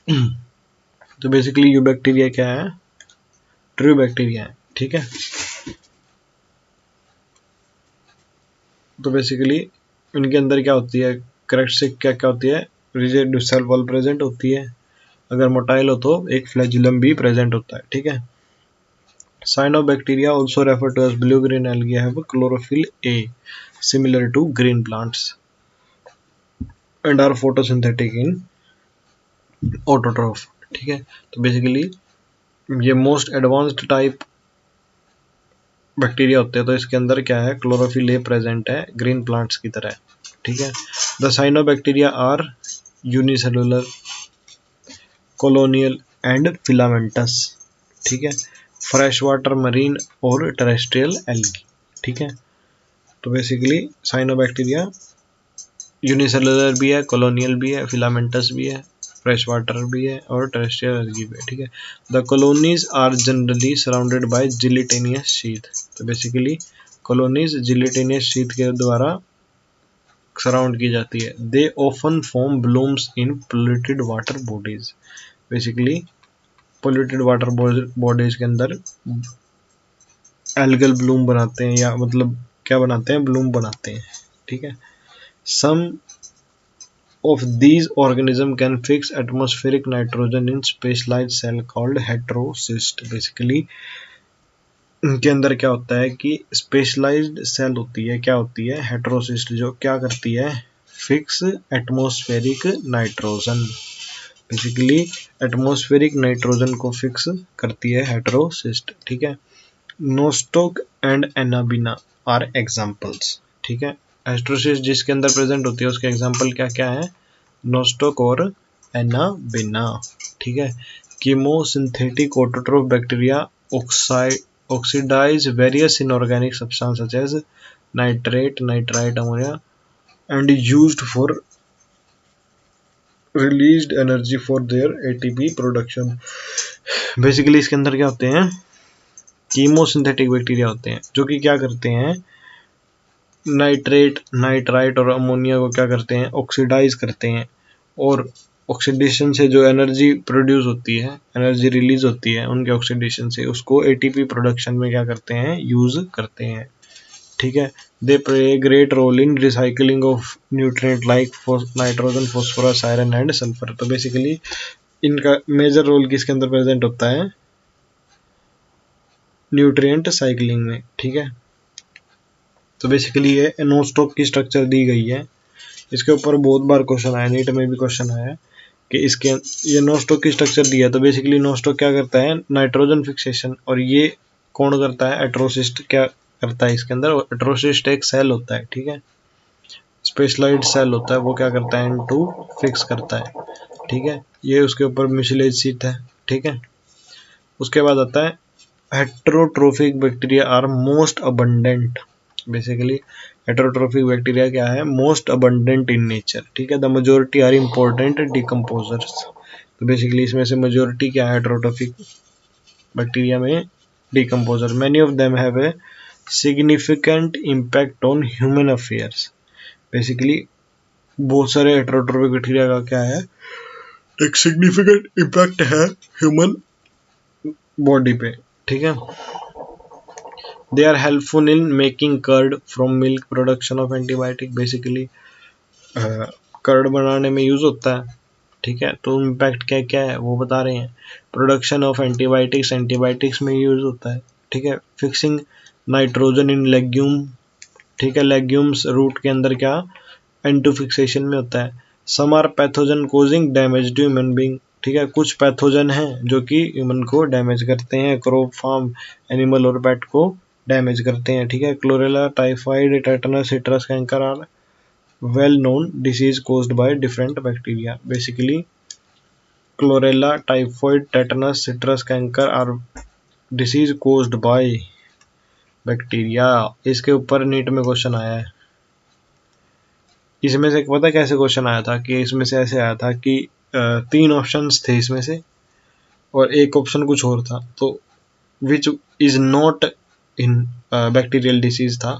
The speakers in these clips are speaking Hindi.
तो बेसिकली यू बैक्टीरिया क्या है, ट्रू बैक्टीरिया है, ठीक है। तो बेसिकली इनके अंदर क्या होती है, करेक्टरिस्टिक क्या क्या होती है, रिजिड सेल वॉल प्रेजेंट होती है, अगर मोटाइल हो तो एक फ्लैजुलम भी प्रेजेंट होता है, ठीक है। Cyanobacteria, also referred to as blue-green algae, have chlorophyll A, similar to green plants, and are photosynthetic in autotroph, ठीक है। तो बेसिकली ये मोस्ट एडवांस्ड टाइप बैक्टीरिया होते हैं, तो इसके अंदर क्या है, क्लोरोफिल ए प्रेजेंट है ग्रीन प्लांट्स की तरह, ठीक है। The cyanobacteria are unicellular, colonial and filamentous, ठीक है। फ्रेश वाटर, मरीन और टेरेस्ट्रियल एल्गी, ठीक है। तो बेसिकली साइनोबैक्टीरिया यूनिसेलुलर भी है, कॉलोनियल भी है, फिलामेंटस भी है, फ्रेश वाटर भी है और टेरेस्ट्रियल एल्गी भी है, ठीक है। The colonies are generally surrounded by gelatinous sheath, तो बेसिकली कॉलोनीज जिलेटिनियस शीथ के द्वारा सराउंड की जाती है। They often form blooms in polluted water bodies, basically polluted water bodies के अंदर एल्गल ब्लूम बनाते हैं, या मतलब क्या बनाते हैं, ब्लूम बनाते हैं, ठीक है। सम of these organisms can fix atmospheric nitrogen in specialized cell called heterocyst, basically इनके अंदर क्या होता है कि स्पेशलाइज्ड सेल होती है, क्या होती है, हेटेरोसिस्ट, जो क्या करती है, fix atmospheric nitrogen, basically atmospheric nitrogen को फिक्स करती है हेटेरोसिस्ट, ठीक है। Nostoc and Anabaena are examples, ठीक है। हेटेरोसिस्ट जिसके अंदर प्रेजेंट होती है उसके एग्जांपल क्या क्या है, नोस्टोक और एनाबिना, ठीक है। Chemosynthetic autotroph bacteria oxidize various inorganic substances such as nitrate, nitrite, ammonia and used for released energy for their ATP production, basically इसके अंदर क्या होते हैं, कीमोसिंथेटिक बैक्टीरिया होते हैं जो कि क्या करते हैं, नाइट्रेट, नाइट्राइट और अमोनिया को क्या करते हैं, ऑक्सीडाइज करते हैं, और ऑक्सीडेशन से जो एनर्जी प्रोड्यूस होती है, एनर्जी रिलीज होती है उनके ऑक्सीडेशन से, उसको एटीपी प्रोडक्शन में क्या करते हैं, यूज करते हैं, ठीक है। They play great role in recycling of nutrient like nitrogen, phosphorus, iron and sulphur, तो बेसिकली इनका मेजर रोल किसके अंदर प्रेजेंट होता है, न्यूट्रिएंट साइकिलिंग में, ठीक है। तो बेसिकली ये नोस्टॉक की स्ट्रक्चर दी गई है, इसके ऊपर बहुत बार क्वेश्चन आया, नीट में भी क्वेश्चन आया कि इसके ये नोस्टॉक की स्ट्रक्चर दी है, तो बेसिकली नोस्टॉक क्या करता है, नाइट्रोजन फिक्सेशन, और ये कौन करता है, एट्रोसिस्ट क्या करता है इसके अंदर, एट्रोसिस्ट एक सेल होता है, ठीक है, स्पेशलाइज्ड सेल होता है, वो क्या करता है, इनटू फिक्स करता है, ठीक है। ये उसके ऊपर म्यूसिलेज शीट है, ठीक है। उसके बाद आता है heterotrophic bacteria are most abundant, basically heterotrophic bacteria क्या है, मोस्ट अबंडेंट इन नेचर, ठीक है। The majority are important decomposers, तो बेसिकली इसमें से मेजोरिटी क्या है हेटेरोट्रोफिक बैक्टीरिया में, decomposer. Many of them have a significant impact on human affairs, basically बहुत सारे हेटेरोट्रोफिक बैक्टीरिया का क्या है, एक सिग्निफिकेंट इम्पैक्ट है ह्यूमन बॉडी पे, ठीक है। They are helpful in making curd from milk, production of antibiotic, basically curd बनाने में यूज होता है, ठीक है। तो इम्पैक्ट क्या क्या है वो बता रहे हैं, प्रोडक्शन ऑफ एंटीबायोटिक्स, एंटीबायोटिक्स में यूज होता है, ठीक है। फिक्सिंग नाइट्रोजन इन लेग्यूम, ठीक है, लेग्यूम्स रूट के अंदर क्या एंटू फिक्सेशन में होता है। Some are pathogen causing damage to human being, ठीक है, कुछ पैथोजन हैं जो कि ह्यूमन को डैमेज करते हैं, क्रॉप फार्म एनिमल और पेट को डैमेज करते हैं, ठीक है। Cholera, typhoid, tetanus, citrus canker are well known disease caused by different bacteria, basically cholera, typhoid, tetanus, citrus canker are disease caused by bacteria, इसके ऊपर नीट में क्वेश्चन आया है। इसमें से पता कैसे क्वेश्चन आया था, कि इसमें से ऐसे आया था कि 3 ऑप्शंस थे इसमें से, और एक ऑप्शन कुछ और था, तो which is not in bacterial disease था,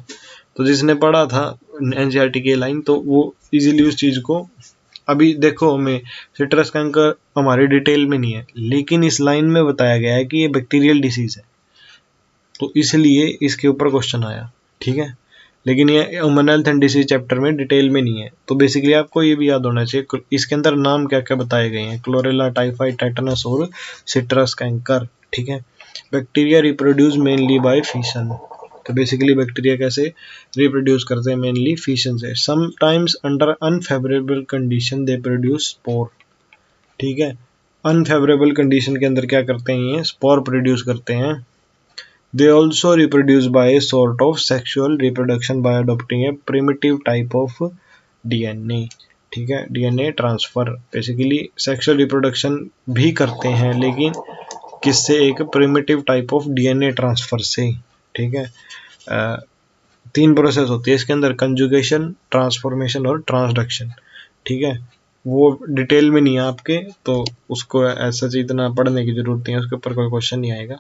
तो जिसने पढ़ा था एनसीईआरटी की लाइन तो वो इजीली उस चीज को अभी देखो हमें सिट्रस कैंकर हमारी डिटेल में नहीं है, लेकिन इस लाइन में बताया गया है कि ये बैक्टीरियल डिसीज है, तो इसलिए इसके ऊपर क्वेश्चन आया, ठीक है। लेकिन ये human health and disease chapter में डिटेल में नहीं है। तो बेसिकली आपको ये भी याद होना चाहिए इसके अंदर नाम क्या क्या बताए गए हैं, क्लोरेला, टाइफाइड, टेटनस और सिट्रस कैंकर, ठीक है। Bacteria reproduce mainly by fission, तो बेसिकली बैक्टीरिया कैसे रिप्रोड्यूस करते हैं, मेनली फिशन से। Sometimes under unfavourable condition they produce spore, ठीक है। अनफेवरेबल कंडीशन के अंदर क्या करते हैं, ये स्पोर प्रोड्यूस करते हैं। They also reproduce by a sort of sexual reproduction by adopting a primitive type of DNA, ठीक है, DNA transfer. Basically sexual reproduction भी करते हैं, लेकिन किससे, एक primitive type of DNA transfer से, ठीक है। 3 प्रोसेस होती है इसके अंदर, कंजुगेशन, ट्रांसफॉर्मेशन और ट्रांसडक्शन, ठीक है। वो डिटेल में नहीं है आपके, तो उसको ऐसा इतना पढ़ने की जरूरत नहीं है, उसके ऊपर कोई क्वेश्चन नहीं आएगा,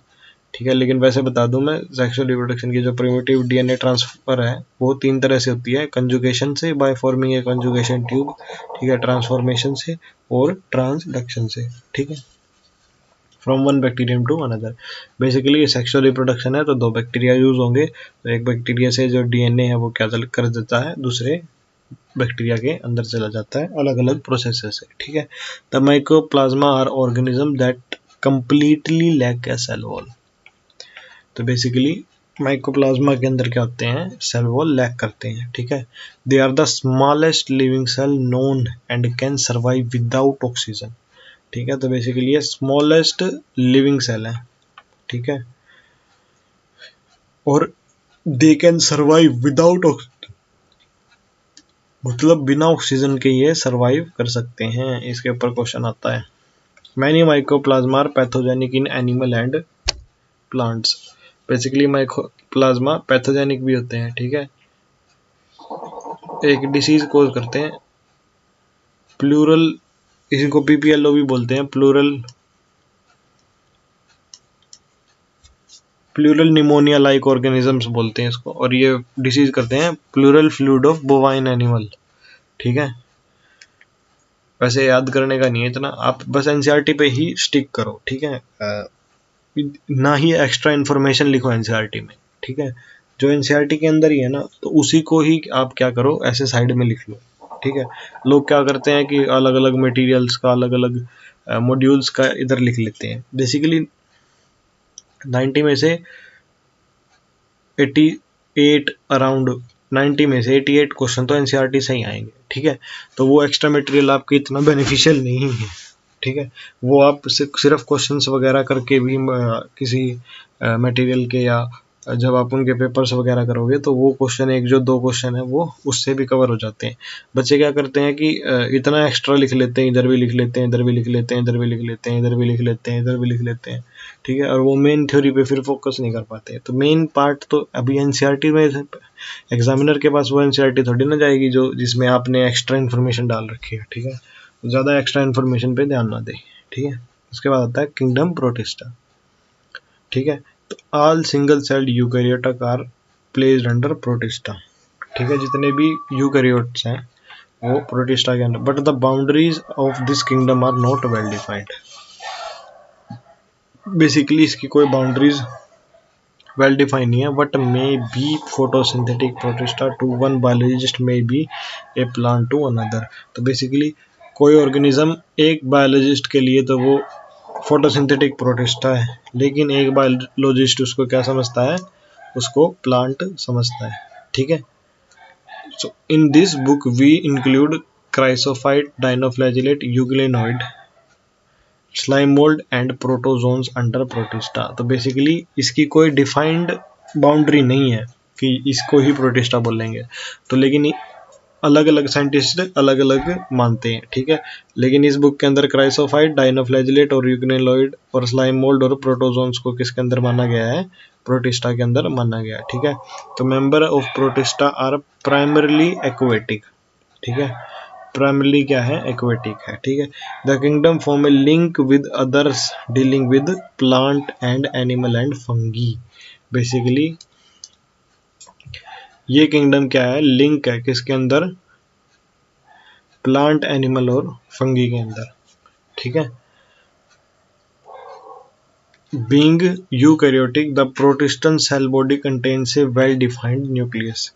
ठीक है। लेकिन वैसे बता दूं मैं, सेक्सुअल रिप्रोडक्शन की जो प्रिमिटिव DNA ट्रांसफर है वो 3 तरह से होती है, कंजुगेशन से, by forming a conjugation tube, ठीक है, ट्रांसफॉर्मेशन से और ट्रांसडक्शन से, ठीक है, from one bacterium to another. Basically ये सेक्सुअल रिप्रोडक्शन है तो 2 बैक्टीरिया यूज होंगे, तो एक बैक्टीरिया से जो DNA है वो क्या कर देता है, दूसरे बैक्टीरिया के अंदर चला जाता है, अलग अलग प्रोसेस से, ठीक है। The mycoplasma are organism that completely lack a cell wall, तो बेसिकली माइकोप्लाज्मा के अंदर क्या होते हैं, सेल वॉल लैक करते हैं, ठीक है। They are the smallest living cell known and can survive without oxygen, ठीक है। तो बेसिकली ये स्मॉलेस्ट लिविंग सेल है, ठीक है, और they can survive without oxygen, मतलब बिना ऑक्सीजन के ये सर्वाइव कर सकते हैं। इसके ऊपर क्वेश्चन आता है, many mycoplasma are pathogenic in animal and plants, basically mycoplasma pathogenic भी होते हैं, ठीक है, एक डिसीज कोज करते हैं, प्लूरल, इसी को PPLO भी बोलते हैं, प्लूरल निमोनिया लाइक ऑर्गेनिजम्स बोलते हैं इसको, और ये डिसीज करते हैं pleural fluid of bovine animal, ठीक है। वैसे याद करने का नहीं है इतना, आप बस NCERT पे ही स्टिक करो, ठीक है, ना ही एक्स्ट्रा इन्फॉर्मेशन लिखो NCERT में, ठीक है। जो NCERT के अंदर ही है ना, तो उसी को ही आप क्या करो, ऐसे साइड में लिख लो, ठीक है। लोग क्या करते हैं कि अलग अलग मटेरियल्स का, अलग अलग मॉड्यूल्स का इधर लिख लेते हैं। बेसिकली 90 में से 88 अराउंड 90 में से 88 क्वेश्चन तो NCERT से ही आएंगे, ठीक है। तो वो एक्स्ट्रा मटेरियल आपके इतना बेनिफिशियल नहीं है, ठीक है। वो आप सिर्फ क्वेश्चंस वगैरह करके भी किसी मटेरियल के, या जब आप उनके पेपर्स वगैरह करोगे तो वो क्वेश्चन, एक जो 2 क्वेश्चन है वो उससे भी कवर हो जाते हैं। बच्चे क्या करते हैं कि इतना एक्स्ट्रा लिख लेते हैं, इधर भी लिख लेते हैं, इधर भी लिख लेते हैं, इधर भी लिख लेते हैं, इधर भी लिख लेते हैं, इधर भी लिख लेते हैं, ठीक है, और वो मेन थ्योरी पे फिर फोकस नहीं कर पाते। तो मेन पार्ट तो अभी NCERT में, एग्जामिनर के पास वो NCERT थोड़ी ना जाएगी जो जिसमें आपने एक्स्ट्रा इन्फॉर्मेशन डाल रखी है, ठीक है। ज़्यादा एक्स्ट्रा इन्फॉर्मेशन पे ध्यान ना दे, ठीक है। उसके बाद आता है किंगडम प्रोटिस्टा, ठीक है। तो all single celled eukaryotic are placed under protista, ठीक है, जितने भी यूकैरियोट्स हैं वो प्रोटिस्टा के अंदर, but the boundaries of this kingdom are not well defined, basically इसकी कोई बाउंड्रीज वेल डिफाइंड नहीं है, but may be photosynthetic protista to one biologist, may be a plant to another. तो बेसिकली कोई ऑर्गेनिज्म एक बायोलॉजिस्ट के लिए तो वो फोटोसिंथेटिक प्रोटिस्टा है, लेकिन एक बायोलॉजिस्ट उसको क्या समझता है, उसको प्लांट समझता है, ठीक है। So in this book we include chrysophyte, dinoflagellate, euglenoid, slime mould and protozoans under protista. तो बेसिकली इसकी कोई डिफाइंड बाउंड्री नहीं है कि इसको ही प्रोटिस्टा बोलेंगे, तो लेकिन अलग अलग साइंटिस्ट अलग अलग मानते हैं, ठीक है। लेकिन इस बुक के अंदर क्राइसोफाइट, डाइनोफ्लैजिलेट और यूग्नेलॉइड और स्लाइम मोल्ड और प्रोटोजोन्स को किसके अंदर माना गया है, प्रोटिस्टा के अंदर माना गया है, ठीक है। तो member of protista are primarily aquatic, ठीक है, प्राइमरली क्या है, एक्वेटिक है, ठीक है। The kingdom form a link with others dealing with plant and animal and fungi, basically ये किंगडम क्या है, लिंक है किसके अंदर, प्लांट, एनिमल और फंगी के अंदर, ठीक है। Being eukaryotic the protistan cell body contains a well defined nucleus.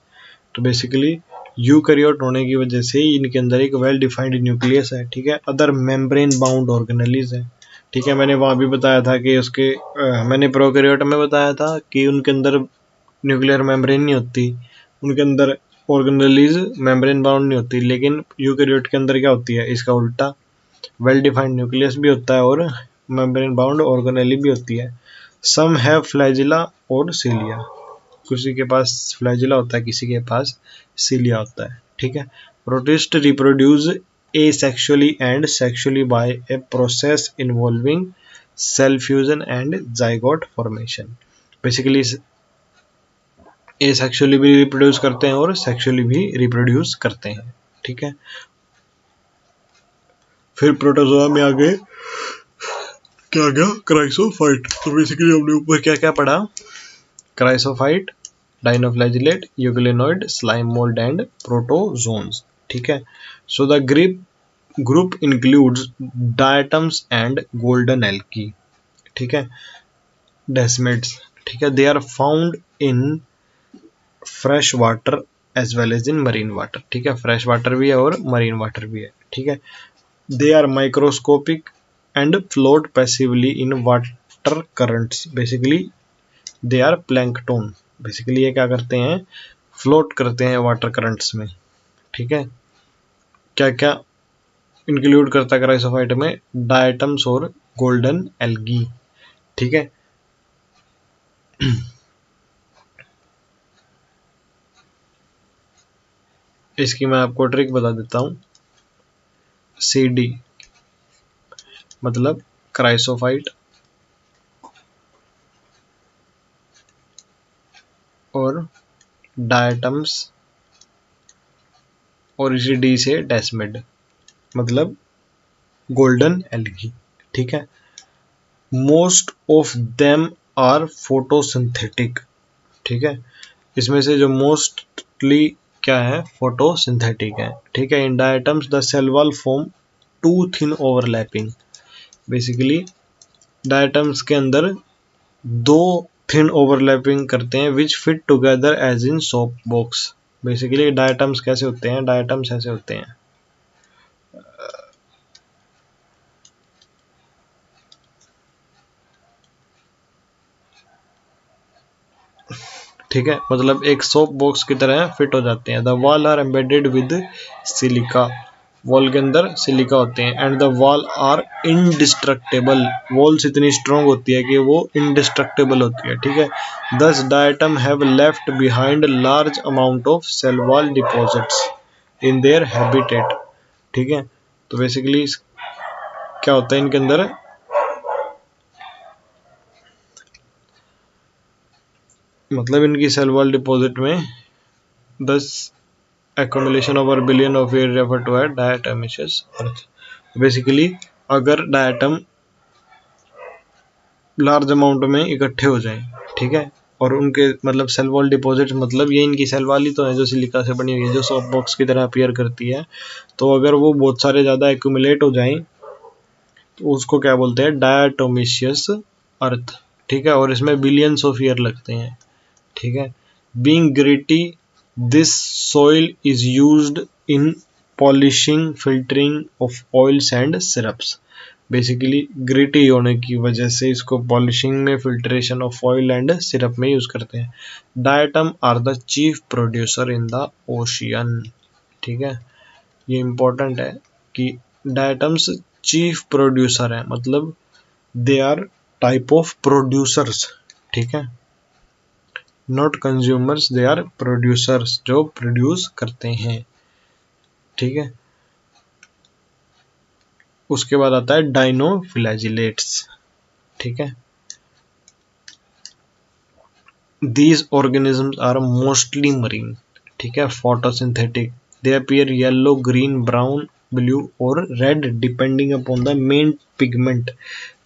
तो बेसिकली यूकैरियोट होने की वजह से इनके अंदर एक वेल डिफाइंड न्यूक्लियस है, ठीक है। अदर मेम्ब्रेन बाउंड ऑर्गेनेलिज है, ठीक है। मैंने वहाँ भी बताया था कि उसके मैंने प्रोकैरियोट में बताया था कि उनके अंदर न्यूक्लियर मेम्ब्रेन नहीं होती, उनके अंदर ऑर्गेनेलिज मेम्ब्रेन बाउंड नहीं होती, लेकिन यूकैरियोट के अंदर क्या होती है, इसका उल्टा, वेल डिफाइंड न्यूक्लियस भी होता है और मेम्ब्रेन बाउंड ऑर्गेनेली भी होती है। सम हैव फ्लैजिला और सिलिया, किसी के पास फ्लैजिला होता है, किसी के पास सिलिया होता है, ठीक है। Protist reproduce asexually and sexually by a process involving cell fusion and zygote formation। Basically asexually भी रिप्रोड्यूस करते हैं और सेक्सुअली भी रिप्रोड्यूस करते हैं, ठीक है। फिर प्रोटोजोआ में आगे क्या आ गया, क्राइसोफाइट। तो बेसिकली हमने ऊपर क्या क्या पढ़ा, chrysophyte, dinoflagellate, euglenoid, slime mould and protozoans, ठीक है। So the group includes diatoms and golden algae, ठीक है, डेस्मिड्स, ठीक है। They are found in fresh water as well as in marine water, ठीक है। फ्रेश वाटर भी है और मरीन वाटर भी है, ठीक है। They are microscopic and float passively in water currents. Basically they are plankton, basically ये क्या करते हैं, फ्लोट करते हैं वाटर करंट्स में, ठीक है। क्या क्या इंक्लूड करता है क्राइसोफाइट में, डायटम्स और गोल्डन एल्गी, ठीक है। इसकी मैं आपको ट्रिक बता देता हूं, CD मतलब क्राइसोफाइट और डायटम्स और इसी D से डेस्मिड मतलब गोल्डन एल्गी, ठीक है। Most of them are photosynthetic, ठीक है। इसमें से जो मोस्टली क्या है, फोटोसिंथेटिक है, ठीक है। In diatoms the cell wall form two thin overlapping. Basically diatoms के अंदर दो थिन ओवरलैपिंग करते हैं which fit together as in soap box. Basically diatoms कैसे होते हैं, डायटम्स ऐसे होते हैं, ठीक है, मतलब एक सोप बॉक्स की तरह फिट हो जाते हैं। The wall are embedded with silica, wall के अंदर सिलिका होते हैं। And the wall are indestructible, walls इतनी स्ट्रॉन्ग होती है कि वो इनडिस्ट्रक्टेबल होती है, ठीक है। Thus diatom have left behind large amount of cell wall deposits in their habitat, ठीक है। तो बेसिकली क्या होता है इनके अंदर, मतलब इनकी सेल वॉल डिपॉजिट में 10 accumulation over billion of year refer to as diatomaceous earth। Basically अगर डायटम लार्ज अमाउंट में इकट्ठे हो जाएं, ठीक है, और उनके मतलब सेल वॉल डिपॉजिट, मतलब ये इनकी सेल वॉल ही तो है जो सिलिका से बनी हुई है, जो सॉफ्ट बॉक्स की तरह अपीयर करती है। तो अगर वो बहुत सारे ज़्यादा एक्यूमुलेट हो जाएं तो उसको क्या बोलते हैं, डायटोमेशियस अर्थ, ठीक है। और इसमें बिलियंस ऑफ ईयर लगते हैं, ठीक है। Being gritty this soil is used in polishing filtering of oils and syrups. Basically gritty होने की वजह से इसको पॉलिशिंग में, filtration of oil and syrup में यूज करते हैं। Diatom are the chief producer in the ocean, ठीक है। ये इंपॉर्टेंट है कि डायटम्स चीफ प्रोड्यूसर है, मतलब they are type of producers, ठीक है, not consumers, they are producers, जो प्रोड्यूस करते हैं, ठीक है। उसके बाद आता है डाइनोफ्लैजिलेट्स, ठीक है। These organisms are mostly marine, ठीक है, photosynthetic, they appear yellow, green, brown, blue और red depending upon the main pigment.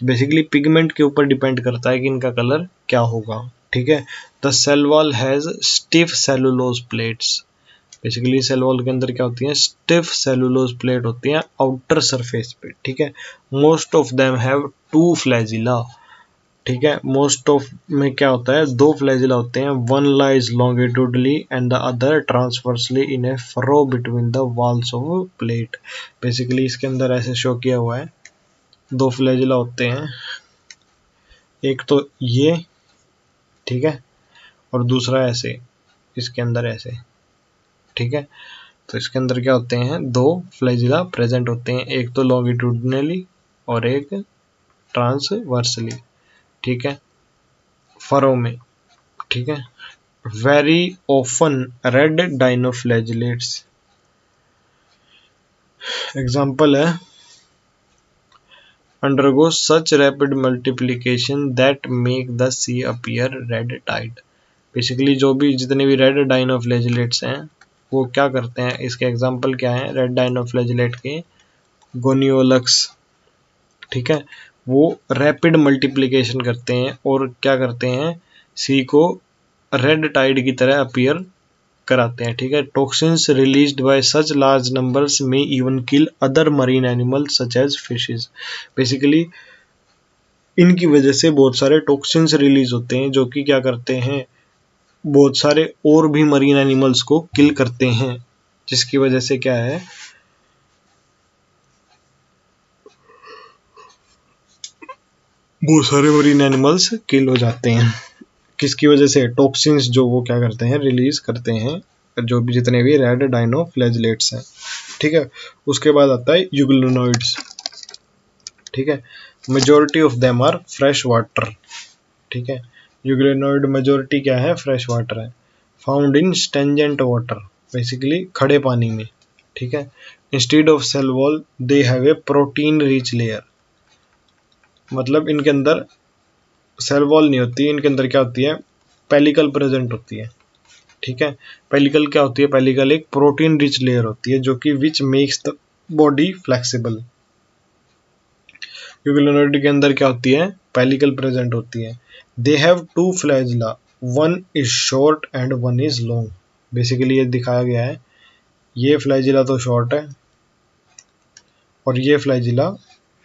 Basically pigment के ऊपर डिपेंड करता है कि इनका कलर क्या होगा, ठीक है। The cell wall has stiff cellulose plates, basically cell wall के अंदर क्या होती है, स्टिफ सेलुलोज प्लेट होती है आउटर सरफेस पे, ठीक है। Most of them have 2 flagella, ठीक है। मोस्ट ऑफ में क्या होता है, 2 फ्लैजिला होते हैं, one lies longitudinally and the other transversely in a furrow between the walls of plate. Basically इसके अंदर ऐसे शो किया हुआ है, 2 फ्लैजिला होते हैं, एक तो ये, ठीक है, और दूसरा ऐसे इसके अंदर ऐसे, ठीक है। तो इसके अंदर क्या होते हैं, 2 फ्लैजिला प्रेजेंट होते हैं, एक तो लॉन्गिट्यूडनली और एक ट्रांसवर्सली, ठीक है, फरो में, ठीक है। Very often red dinoflagellates, example है undergo such rapid multiplication that make the sea appear red tide। Basically जो भी जितने भी रेड डाइनोफ्लैजिलेट्स हैं वो क्या करते हैं, इसके एग्जाम्पल क्या है रेड डाइनोफ्लैजिलेट के, गोनियोलक्स, ठीक है, वो रैपिड मल्टीप्लिकेशन करते हैं और क्या करते हैं, सी को रेड टाइड की तरह अपीयर कराते हैं, ठीक है। Toxins released by such large numbers में even kill other marine animals such as fishes. Basically इनकी वजह से बहुत सारे टॉक्सिन्स रिलीज होते हैं जो कि क्या करते हैं, बहुत सारे और भी मरीन एनिमल्स को किल करते हैं, जिसकी वजह से क्या है, बहुत सारे मरीन एनिमल्स किल हो जाते हैं। किसकी वजह से, टॉक्सिन्स जो वो क्या करते हैं, रिलीज करते हैं, जो भी जितने भी रेड डाइनोफ्लैजिलेट्स हैं, ठीक है। उसके बाद आता है यूग्लिनोइड्स, ठीक है। Majority of them are fresh water, ठीक है। यूग्लिनोइड मेजॉरिटी क्या है, फ्रेश वाटर है, found in stagnant water, basically खड़े पानी में, ठीक है। Instead of cell wall they have a protein rich layer, मतलब इनके अंदर सेल वॉल नहीं होती, इनके अंदर क्या होती है, पेलिकल प्रेजेंट होती है, ठीक है। पेलिकल क्या होती है, पेलिकल एक प्रोटीन रिच लेयर होती है जो कि which makes the body flexible. यूग्लिनोइड के अंदर क्या होती है, पेलिकल प्रेजेंट होती है। They have 2 flagella, one is short and one is long. Basically ये दिखाया गया है, ये फ्लैजिला तो शॉर्ट है और ये फ्लैजिला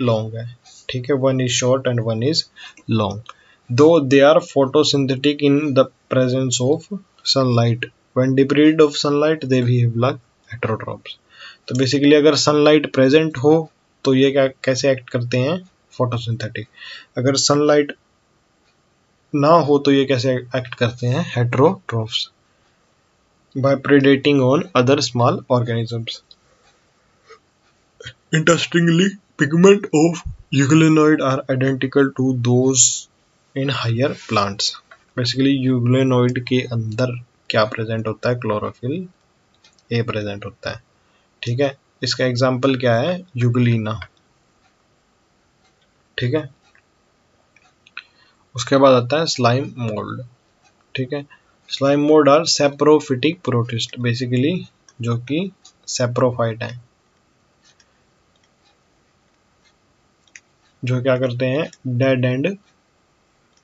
लॉन्ग है, ठीक है, one is short and one is long. Though they are photosynthetic in the presence of sunlight, when deprived of sunlight they behave like heterotrophs. तो बेसिकली अगर सनलाइट प्रेजेंट हो तो ये क्या कैसे एक्ट करते हैं, फोटोसिंथेटिक। अगर सनलाइट ना हो तो ये कैसे एक्ट करते हैं, heterotrophs, by predating on other small organisms. Interestingly, pigment of euglenoid are identical to those in higher plants। Basically यूग्लिनोइड के अंदर क्या प्रेजेंट होता है, क्लोरोफिल ए प्रेजेंट होता है, ठीक है। इसका एग्जाम्पल क्या है, यूग्लिना, ठीक है। उसके बाद आता है स्लाइम मोल्ड, ठीक है। Slime mould are saprophytic protist, basically जो कि सेप्रोफाइट है, जो क्या करते हैं, डेड एंड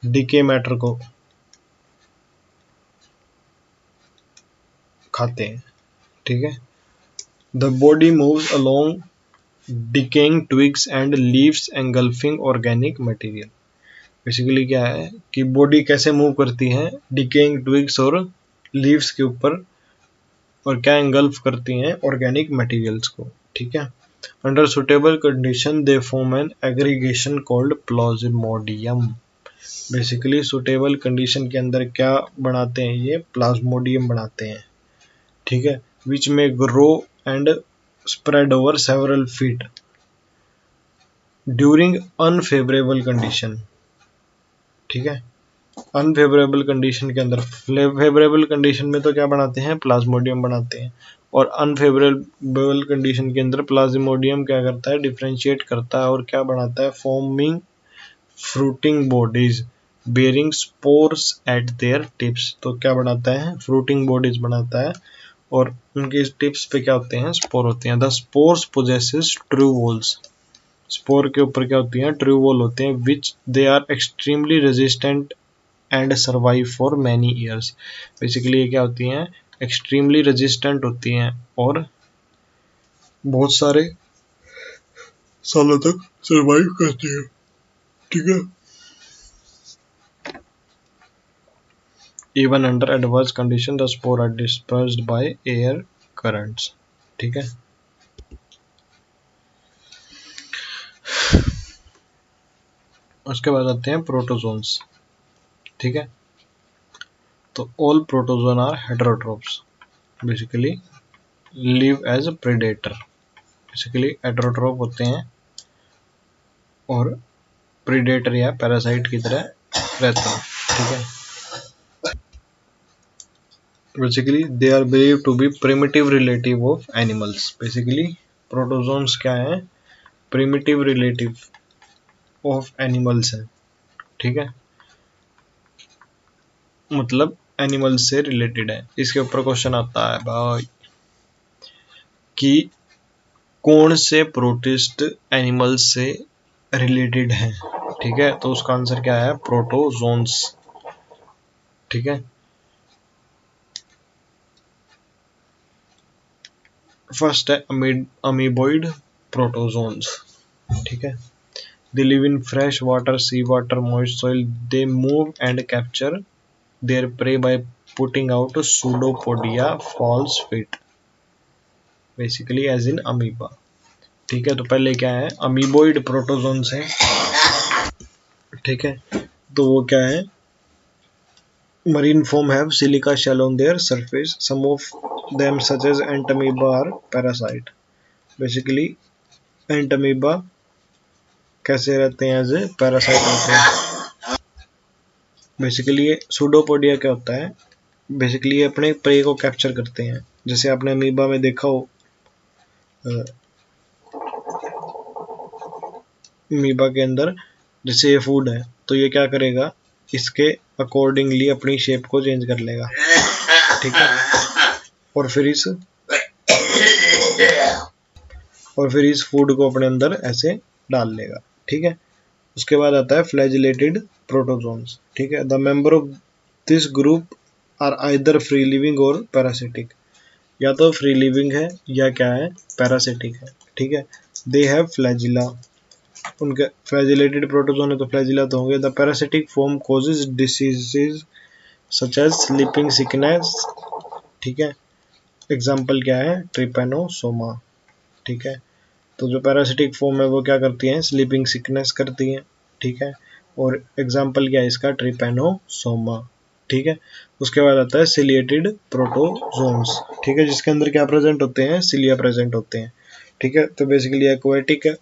डिके मैटर को खाते हैं, ठीक है। The body moves along decaying twigs and leaves engulfing organic material. Basically क्या है कि बॉडी कैसे मूव करती है, डिकेइंग ट्विग्स और लीव्स के ऊपर, और क्या एंगल्फ करती हैं, ऑर्गेनिक मटेरियल्स को, ठीक है। Under suitable condition they form an aggregation called plasmodium. Basically suitable condition के अंदर क्या बनाते हैं, ये प्लाज्मोडियम बनाते हैं, ठीक है, विच में grow and spread over several feet during unfavourable condition, ठीक है। अनफेवरेबल कंडीशन के अंदर, फेवरेबल कंडीशन में तो क्या बनाते हैं, प्लाज्मोडियम बनाते हैं, और अनफेवरेबल कंडीशन के अंदर प्लाज्मोडियम क्या करता है, डिफ्रेंशिएट करता है और क्या बनाता है, forming fruiting bodies bearing spores eight there tips. तो क्या बनाता है, फ्रूटिंग बॉडीज बनाता है और उनके टिप्स पे क्या होते हैं, स्पोर होते हैं। The spores possesses true walls, spore के ऊपर क्या होती हैं, ट्रू वॉल होते हैं, which they are extremely resistant and survive for many years. Basically ये क्या होती हैं, एक्सट्रीमली रेजिस्टेंट होती हैं और बहुत सारे सालों तक सरवाइव करती है, ठीक है। Even under adverse condition the spore are dispersed by air currents, ठीक है। उसके बाद आते हैं प्रोटोजोन्स, ठीक है। तो all protozoan are heterotrophs, basically live as a predator, basically heterotroph होते हैं और प्रेडेटर या पैरासाइट की तरह रहते हैं, ठीक है। Basically they are believe to be primitive relative of animals, basically protozoans क्या है, प्रिमिटिव रिलेटिव ऑफ एनिमल्स है, ठीक है, मतलब एनिमल्स से रिलेटेड है। इसके ऊपर क्वेश्चन आता है भाई कि कौन से प्रोटिस्ट एनिमल्स से रिलेटेड हैं, ठीक है। तो उसका आंसर क्या है, प्रोटोजोन्स, ठीक है। फर्स्ट है अमीबॉइड प्रोटोजोन्स, ठीक है। They live in fresh water, sea water, moist soil. They move and capture their prey by putting out pseudopodia false feet, basically as in amoeba, ठीक है। तो पहले क्या है, अमीबॉइड प्रोटोजोन्स है, ठीक है। तो वो क्या है, marine foam have silica shell on their surface. Some of them such as ant amoeba are parasite, basically ant amoeba कैसे रहते हैं, एज ए पैरासाइट रहते हैं। बेसिकली ये सूडोपोडिया क्या होता है, बेसिकली ये अपने प्रे को कैप्चर करते हैं। जैसे आपने अमीबा में देखा हो, अमीबा के अंदर जैसे ये फूड है तो ये क्या करेगा, इसके अकॉर्डिंगली अपनी शेप को चेंज कर लेगा, ठीक है। और फिर इस फूड को अपने अंदर ऐसे डाल लेगा, ठीक है। उसके बाद आता है फ्लैजिलेटेड प्रोटोजोन्स, ठीक है। The member of this group are either free living or parasitic, या तो फ्री लिविंग है या क्या है, पैरासिटिक है, ठीक है। दे हैव फ्लैजिला, उनके फ्लैजिलेटेड प्रोटोजोन है तो फ्लैजिला तो होंगे। The parasitic form causes diseases such as sleeping sickness, ठीक है। एग्जाम्पल क्या है, ट्रिपेनोसोमा, ठीक है। तो जो पैरासिटिक फॉर्म है वो क्या करती हैं, स्लीपिंग सिकनेस करती हैं, ठीक है। और एग्जाम्पल क्या है इसका, ट्रिपेनोसोमा, ठीक है। उसके बाद आता है सिलिएटेड प्रोटोजोन्स, ठीक है, जिसके अंदर क्या प्रेजेंट होते हैं, सिलिया प्रेजेंट होते हैं, ठीक है। तो बेसिकली एक्वेटिक है,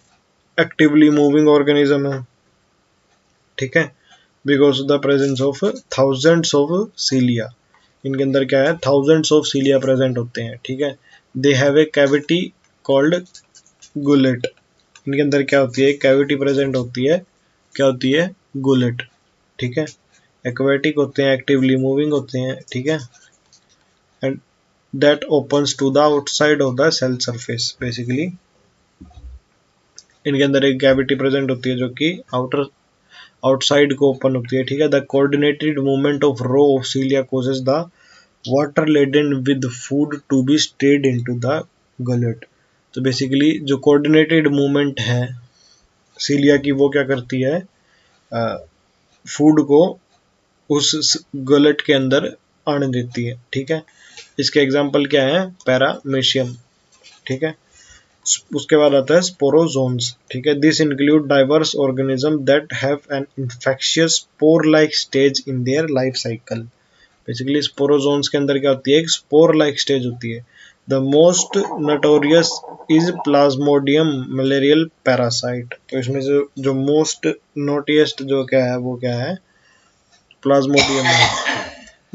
एक्टिवली मूविंग ऑर्गेनिज्म है, ठीक है, because the presence of thousands of सीलिया, इनके अंदर क्या है, थाउजेंड्स ऑफ सीलिया प्रेजेंट होते हैं, ठीक है। They have A cavity called gullet, इनके अंदर क्या होती है, कैविटी प्रेजेंट होती है, क्या होती है, गुलेट, ठीक है। एक्वेटिक होते हैं, एक्टिवली मूविंग होते हैं, ठीक है। And that opens to the outside of the cell surface, basically इनके अंदर एक कैविटी प्रेजेंट होती है जो कि आउटसाइड को ओपन होती है, ठीक है। The coordinated movement of row of cilia causes the water laden with food to be steered into the gullet. तो बेसिकली जो कोऑर्डिनेटेड मूवमेंट है सीलिया की, वो क्या करती है, फूड को उस गलेट के अंदर आने देती है, ठीक है। इसके एग्जाम्पल क्या है, पैरामेशियम, ठीक है। उसके बाद आता है स्पोरोजोन्स, ठीक है। This include diverse organism that have an infectious spore like stage in their life cycle, basically sporozoans के अंदर क्या होती है, एक स्पोर लाइक स्टेज होती है। The most notorious is Plasmodium malarial parasite, तो इसमें जो मोस्ट नोटियस्ट जो क्या है, वो क्या है, प्लाज्मोडियम है,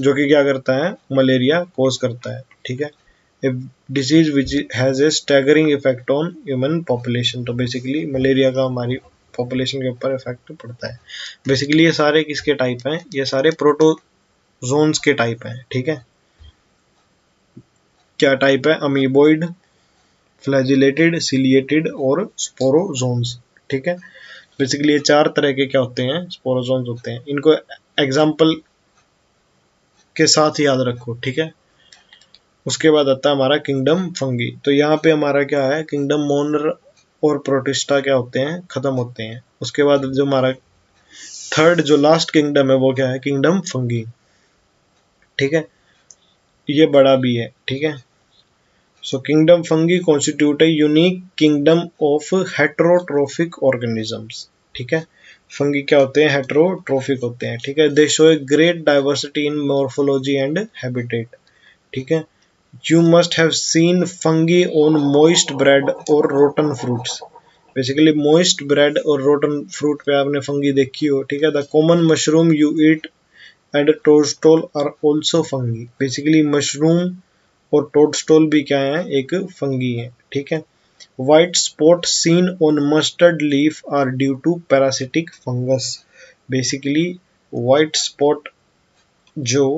जो कि क्या करता है, मलेरिया कोज करता है, ठीक है। A disease which has a staggering effect on human population, तो बेसिकली मलेरिया का हमारी पॉपुलेशन के ऊपर इफेक्ट पड़ता है। बेसिकली ये सारे किसके टाइप हैं, ये सारे प्रोटोजोन्स के टाइप हैं, ठीक है। क्या टाइप है, अमीबॉइड, फ्लैजिलेटेड, सिलिएटेड और स्पोरोजोन्स, ठीक है। बेसिकली ये चार तरह के क्या होते हैं, स्पोरोजोन्स होते हैं। इनको एग्जाम्पल के साथ याद रखो, ठीक है। उसके बाद आता है हमारा किंगडम फंगी। तो यहाँ पे हमारा क्या है, किंगडम मोनर और प्रोटिस्टा क्या होते हैं, खत्म होते हैं। उसके बाद जो हमारा थर्ड जो लास्ट किंगडम है वो क्या है, किंगडम फंगी। ठीक है, ये बड़ा भी है। ठीक है, सो kingdom fungi constitute a unique kingdom of heterotrophic organisms. ठीक है, फंगी क्या होते हैं, हेटेरोट्रोफिक होते हैं। ठीक है, दे show a great diversity in morphology and habitat. ठीक है, you must have seen fungi on moist bread or rotten fruits। Basically moist bread और rotten fruit पे आपने फंगी देखी हो। ठीक है, the common mushroom you eat and toadstool are also fungi। Basically mushroom और टोडस्टोल भी क्या है, एक फंगी है। ठीक है, white spot seen on mustard leaf are due to parasitic fungus। Basically white spot जो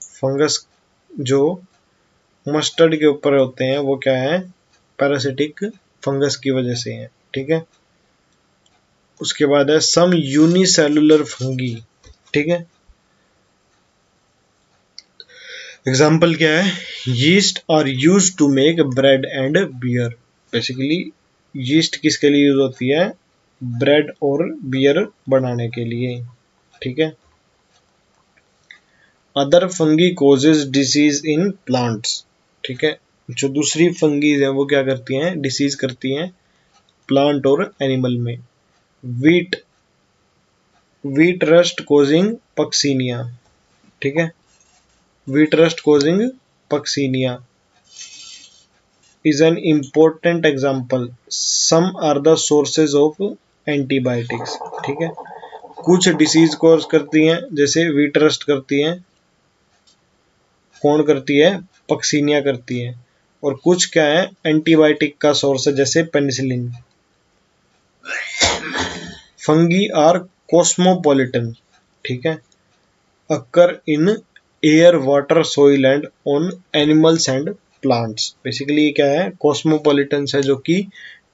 फंगस जो मस्टर्ड के ऊपर होते हैं वो क्या है, पैरासिटिक फंगस की वजह से है। ठीक है, उसके बाद है सम यूनिसेलुलर फंगी। ठीक है, एग्जांपल क्या है, yeast are used to make bread and beer. Basically yeast किसके लिए यूज होती है, ब्रेड और बियर बनाने के लिए। ठीक है, other fungi causes disease in plants. ठीक है, जो दूसरी फंगीज है वो क्या करती हैं, डिसीज करती हैं प्लांट और एनिमल में। Wheat wheat rust causing puccinia. ठीक है, wheat rust causing puccinia is an important example. Some are the sources of antibiotics. ठीक है, कुछ डिसीज कॉज करती हैं, जैसे वीट रस्ट करती हैं, कौन करती है, पक्सीनिया करती है। और कुछ क्या है, एंटीबायोटिक का सोर्स है, जैसे पेनिसिलिन। Fungi are cosmopolitan. ठीक है, occur in air water soil and on animals and plants. Basically क्या है, कॉस्मोपॉलिटन है, जो कि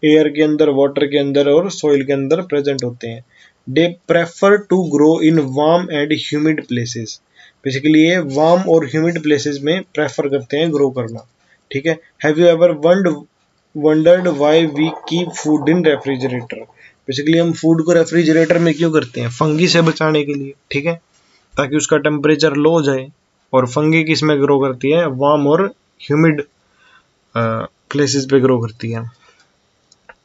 एयर के अंदर, वाटर के अंदर और सोइल के अंदर प्रेजेंट होते हैं। They prefer to grow in warm and humid places. Basically ये वार्म और ह्यूमिड प्लेसेस में प्रेफर करते हैं ग्रो करना। ठीक है, have you ever wondered why we keep food in refrigerator. Basically हम फूड को रेफ्रिजरेटर में क्यों करते हैं, फंगी से बचाने के लिए। ठीक है, ताकि उसका टेम्परेचर लो हो जाए। और फंगी किस में ग्रो करती है, वार्म और ह्यूमिड प्लेसेस पे ग्रो करती है।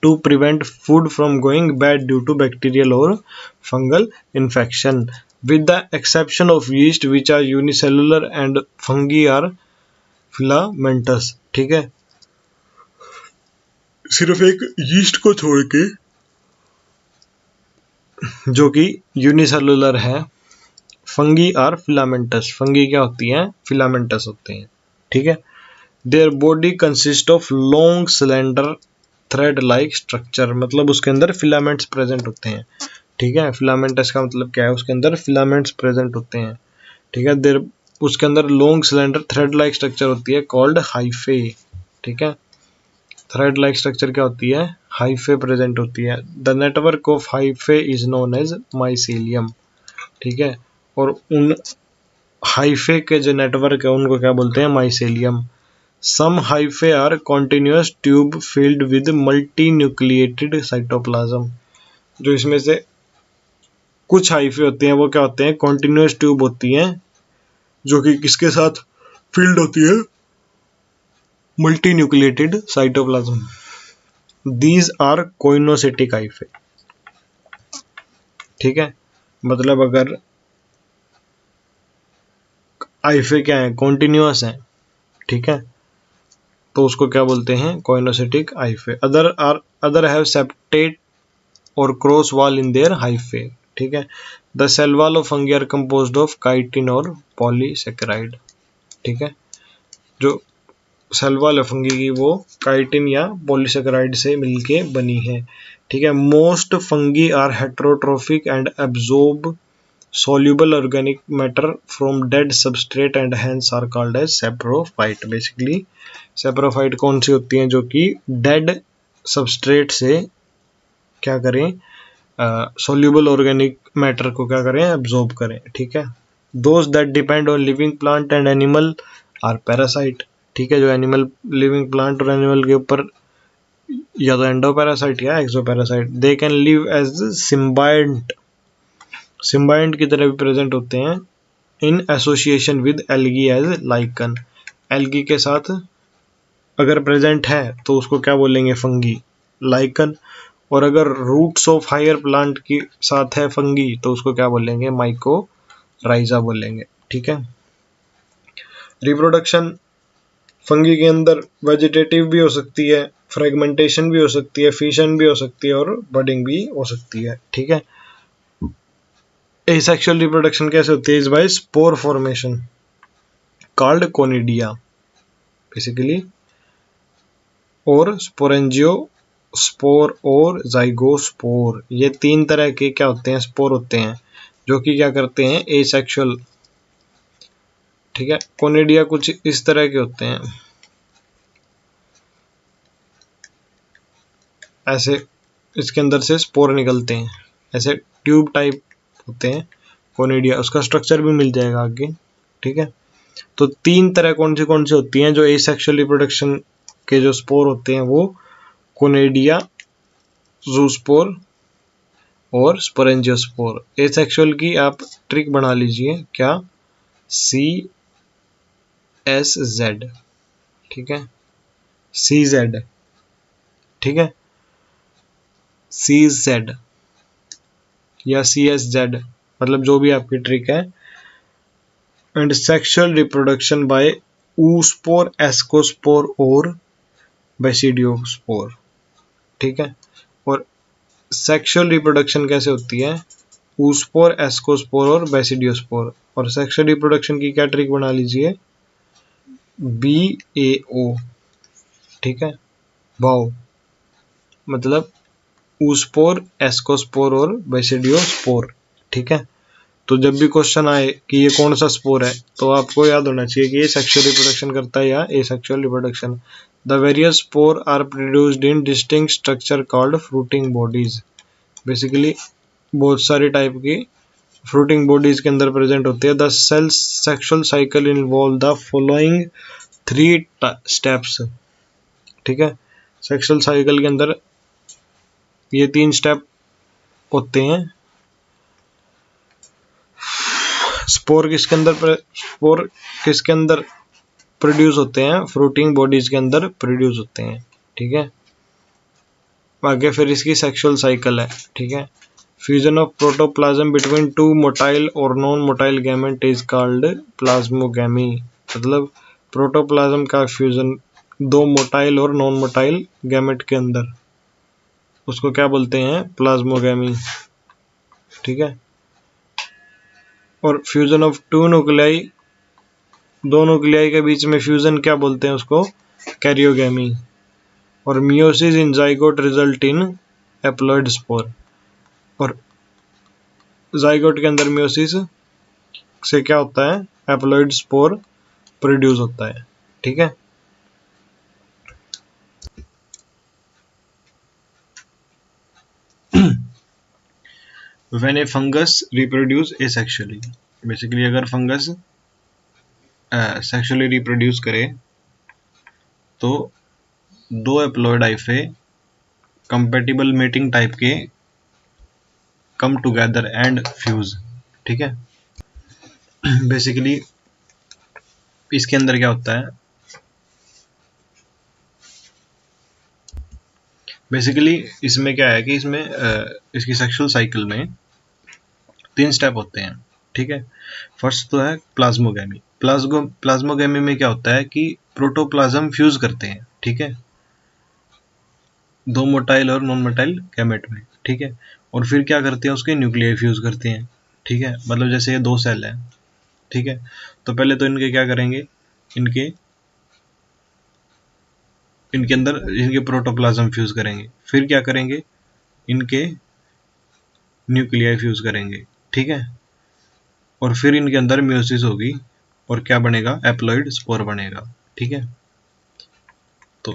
To prevent food from going bad due to bacterial और fungal infection, with the exception of yeast which are unicellular and fungi are filamentous। ठीक है, सिर्फ एक यीस्ट को छोड़ के जो कि यूनिसेलुलर है, फंगी आर फिलामेंटस। फंगी क्या होती हैं, फिलामेंटस होते हैं। ठीक है, their body consist of long cylinder thread like structure. मतलब उसके अंदर फिलामेंट्स प्रेजेंट होते हैं। ठीक है, फिलामेंटस का मतलब क्या है, उसके अंदर फिलामेंट्स प्रेजेंट होते हैं। ठीक है, देयर उसके अंदर long cylinder thread like structure होती है, कॉल्ड हाइफे। ठीक है, थ्रेड लाइक स्ट्रक्चर क्या होती है, हाइफे प्रेजेंट होती है। The network of hyphae is known as mycelium. ठीक है, और उन हाइफे के जो नेटवर्क है उनको क्या बोलते हैं, mycelium. Some hyphae are continuous tube filled with multi nucleated cytoplasm. जो इसमें से कुछ हाइफे होते हैं वो क्या होते हैं, कॉन्टिन्यूअस ट्यूब होती हैं, जो कि किसके साथ फिल्ड होती है, multi nucleated cytoplasm. These are coenocytic hyphae. ठीक है, मतलब अगर हाइफे क्या है, कॉन्टिन्यूअस है। ठीक है, तो उसको क्या बोलते हैं, coenocytic hyphae. Other have septate or cross wall in their hyphae. ठीक है, the cell wall of fungi are composed of chitin और पॉलीसेकेराइड। ठीक है, जो सेल वॉल है फंगी की वो काइटिन या पॉलीसेकेराइड से मिलके बनी है। ठीक है, most fungi are heterotrophic and absorb soluble organic matter from dead substrate and hence are called as saprophyte। Basically saprophyte कौन सी होती हैं, जो कि dead substrate से क्या करें, soluble organic matter को क्या करें, absorb करें। ठीक है, those that depend on living plant and animal are parasite। ठीक है, जो एनिमल लिविंग प्लांट और एनिमल के ऊपर या तो एंडोपैरासाइट या exoparasite, they can live as symbiont, symbiont की तरह भी प्रेजेंट होते हैं in association with algae as lichen. Algae के साथ अगर प्रेजेंट है तो उसको क्या बोलेंगे, फंगी, लाइकन। और अगर रूट्स ऑफ हायर प्लांट के साथ है फंगी तो उसको क्या बोलेंगे, माइकोराइजा बोलेंगे। ठीक है, रिप्रोडक्शन फंगी के अंदर वेजिटेटिव भी हो सकती है, फ्रेगमेंटेशन भी हो सकती है, फिशन भी हो सकती है और बडिंग भी हो सकती है। ठीक है, एसेक्सुअल रिप्रोडक्शन कैसे होती है, is by spore formation called conidia basically, और स्पोरेंजियो स्पोर और जाइगोस्पोर, ये 3 तरह के क्या होते हैं, स्पोर होते हैं, जो कि क्या करते हैं, एसेक्सुअल। ठीक है, कोनिडिया कुछ इस तरह के होते हैं, ऐसे इसके अंदर से स्पोर निकलते हैं, ऐसे ट्यूब टाइप होते हैं कोनिडिया, उसका स्ट्रक्चर भी मिल जाएगा आगे। ठीक है, तो 3 तरह कौन सी होती हैं, जो एसेक्सुअल रिप्रोडक्शन के जो स्पोर होते हैं वो कोनिडिया, जूस्पोर और स्पोरेंजियोस्पोर। एसेक्सुअल की आप ट्रिक बना लीजिए, क्या, CSZ। ठीक है, CZ, ठीक है, CZ या CSZ, मतलब जो भी आपकी ट्रिक है। And sexual reproduction by oospore, ascospore और बेसिडियोस्पोर। ठीक है, और सेक्सुअल रिप्रोडक्शन कैसे होती है, oospore, ascospore और बेसिडियोस्पोर। और सेक्सुअल रिप्रोडक्शन की क्या ट्रिक बना लीजिए, BAO। ठीक है, भाव मतलब oospore, ascospore और बेसिडियोस्पोर। ठीक है, तो जब भी क्वेश्चन आए कि ये कौन सा स्पोर है तो आपको याद होना चाहिए कि ये सेक्सुअल रिप्रोडक्शन करता है या asexual reproduction. The various spore are produced in distinct structure called fruiting bodies. Basically बहुत सारी टाइप की फ्रूटिंग बॉडीज के अंदर प्रेजेंट होती है। The cell sexual cycle involve the following 3 steps. ठीक है, सेक्सुअल साइकिल के अंदर ये 3 स्टेप होते हैं। स्पोर किसके अंदर प्रोड्यूस होते हैं, फ्रूटिंग बॉडीज के अंदर प्रोड्यूस होते हैं। ठीक है, आगे फिर इसकी सेक्सुअल साइकिल है। ठीक है, fusion of protoplasm between 2 motile और non motile gamete is called plasmogamy. मतलब प्रोटोप्लाज्म का फ्यूजन 2 मोटाइल और नॉन मोटाइल गैमेट के अंदर, उसको क्या बोलते हैं, प्लाज्मोगैमी। ठीक है, और फ्यूजन ऑफ 2 न्यूक्लियाई, 2 न्यूक्लियाई के बीच में फ्यूजन क्या बोलते हैं उसको, कैरियोगैमी। और meiosis in zygote result in haploid spore. और जाइगोट के अंदर मियोसिस से क्या होता है, एप्लॉइड स्पोर प्रोड्यूस होता है। ठीक है, when A fungus reproduce asexually, basically अगर फंगस सेक्सुअली रिप्रोड्यूस करे तो 2 haploid hyphae compatible mating type के कम टुगेदर एंड फ्यूज। ठीक है, बेसिकली इसके अंदर क्या होता है, बेसिकली इसमें क्या है कि इसमें इसकी सेक्सुअल साइकिल में 3 स्टेप होते हैं। ठीक है, फर्स्ट तो है प्लाज्मोगैमी। प्लाज्मोगैमी में क्या होता है कि प्रोटोप्लाज्म फ्यूज करते हैं। ठीक है, 2 मोटाइल और नॉन मोटाइल गैमेट में। ठीक है, और फिर क्या करते हैं, उसके न्यूक्लियाई फ्यूज करते हैं। ठीक है, मतलब जैसे ये 2 सेल हैं। ठीक है, तो पहले तो इनके क्या करेंगे, इनके अंदर इनके प्रोटोप्लाज्म फ्यूज करेंगे, फिर क्या करेंगे, इनके न्यूक्लियाई फ्यूज करेंगे। ठीक है, और फिर इनके अंदर मियोसिस होगी और क्या बनेगा, एप्लॉइड स्पोर बनेगा। ठीक है, तो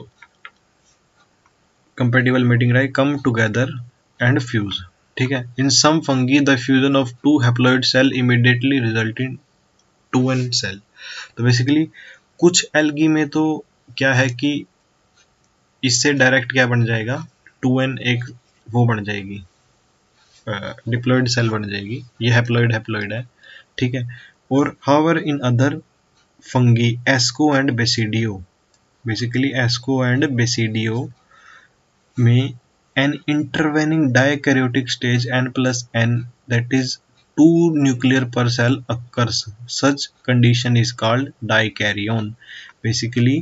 compatible mating right come together and fuse. ठीक है, in some fungi the fusion of 2 haploid cell immediately result in 2n cell. तो बेसिकली कुछ एल्गी में तो क्या है कि इससे डायरेक्ट क्या बन जाएगा, 2n एक वो बन जाएगी, डिप्लॉयड सेल बन जाएगी, ये हैप्लॉयड हैप्लॉयड है, ठीक है। और however in other fungi asco and basidio, basically asco and basidio में an intervening dikaryotic stage n plus n, that is 2 nuclear per cell occurs. Such condition is called dikaryon. Basically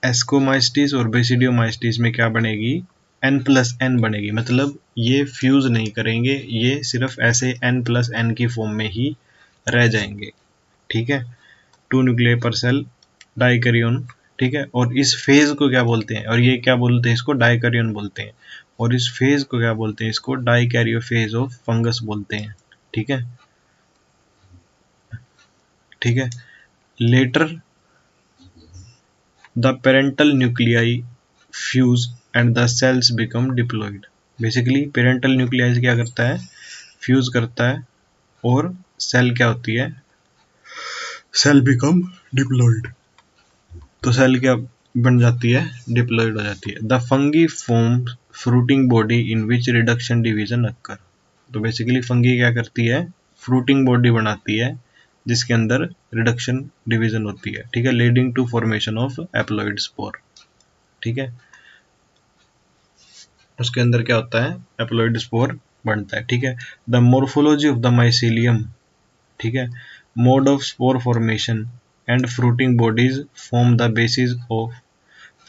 Ascomycetes और बेसिडियोमाइस्टिस में क्या बनेगी, n+n बनेगी, मतलब ये फ्यूज नहीं करेंगे, ये सिर्फ ऐसे n+n की फॉर्म में ही रह जाएंगे, ठीक है। 2 न्यूक्लियर पर सेल डाइकैरियोन, ठीक है। और इस फेज को क्या बोलते हैं, और ये क्या बोलते हैं, इसको डाइकैरियोन बोलते हैं। और इस फेज को क्या बोलते हैं, इसको डाइकैरियो फेज ऑफ फंगस बोलते हैं, ठीक है, ठीक है। Later the parental nuclei fuse and the cells become diploid. Basically parental nuclei क्या करता है, फ्यूज करता है, और सेल क्या होती है, सेल बिकम डिप्लॉयड, तो सेल क्या बन जाती है, डिप्लॉयड हो जाती है। The fungi form fruiting body in which reduction division occur. तो बेसिकली फंगी क्या करती है, फ्रूटिंग बॉडी बनाती है जिसके अंदर रिडक्शन डिवीजन होती है, ठीक है, leading to formation of haploid spore, ठीक है। उसके अंदर क्या होता है, एप्लॉइड स्पोर बनता है, ठीक है। The morphology of the mycelium, ठीक है, mode of spore formation and fruiting bodies form the basis of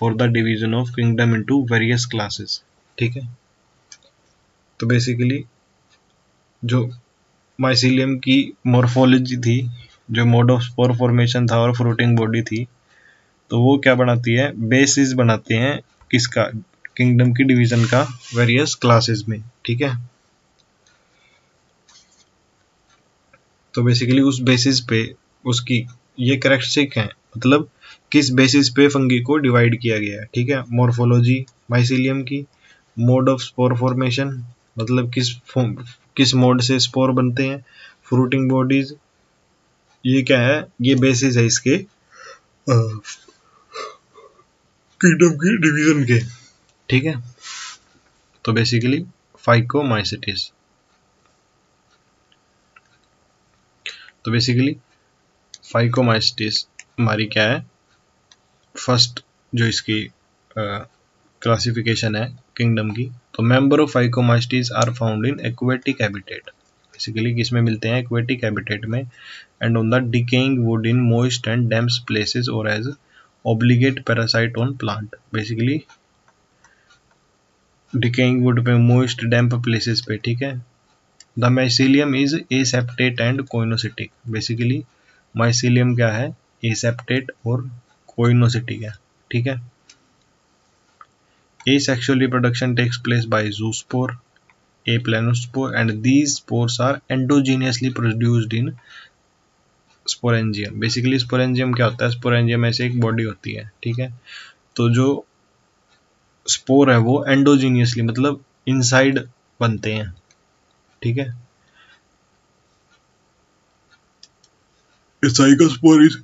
for the division of kingdom into various classes, ठीक है। तो बेसिकली जो माइसीलियम की मॉर्फोलॉजी थी, जो मोड ऑफ स्पोर फॉर्मेशन था और फ्रूटिंग बॉडी थी, तो वो क्या बनाती है, बेसिस बनाते हैं किसका, किंगडम की डिवीजन का वेरियस क्लासेस में, ठीक है। तो बेसिकली उस बेसिस पे उसकी ये कैरेक्टरिस्टिक है, मतलब किस बेसिस पे फंगी को डिवाइड किया गया है, ठीक है। मॉर्फोलॉजी माइसीलियम की, मोड ऑफ स्पोर फॉर्मेशन, मतलब किस मोड से स्पोर बनते हैं, फ्रूटिंग बॉडीज, ये क्या है, ये बेसिस है इसके किंगडम की डिवीजन के, ठीक है। तो बेसिकली फाइकोमाइसिटिस, तो बेसिकली फाइकोमाइसिटिस हमारी क्या है, फर्स्ट जो इसकी क्लासिफिकेशन है किंगडम की। तो member of phycomycetes are found in aquatic habitat, basically किसमें मिलते हैं, एक्वेटिक हैबिटेट में, and on the decaying wood in moist and damp places और as obligate parasite on plant, basically decaying wood पे, मॉइस्ट डैम्प प्लेसेस पे, ठीक है। The mycelium is aseptate and coenocytic, basically mycelium क्या है, एसेप्टेट और कोइनोसिटिक है, ठीक है। Asexual reproduction takes place by zoospore, a planospore, and these spores are endogenously produced in sporangium. Basically sporangium क्या होता है, sporangium ऐसे एक बॉडी होती है, ठीक है। तो जो स्पोर है वो एंडोजीनियसली मतलब इनसाइड बनते हैं, ठीक है। Zygospore is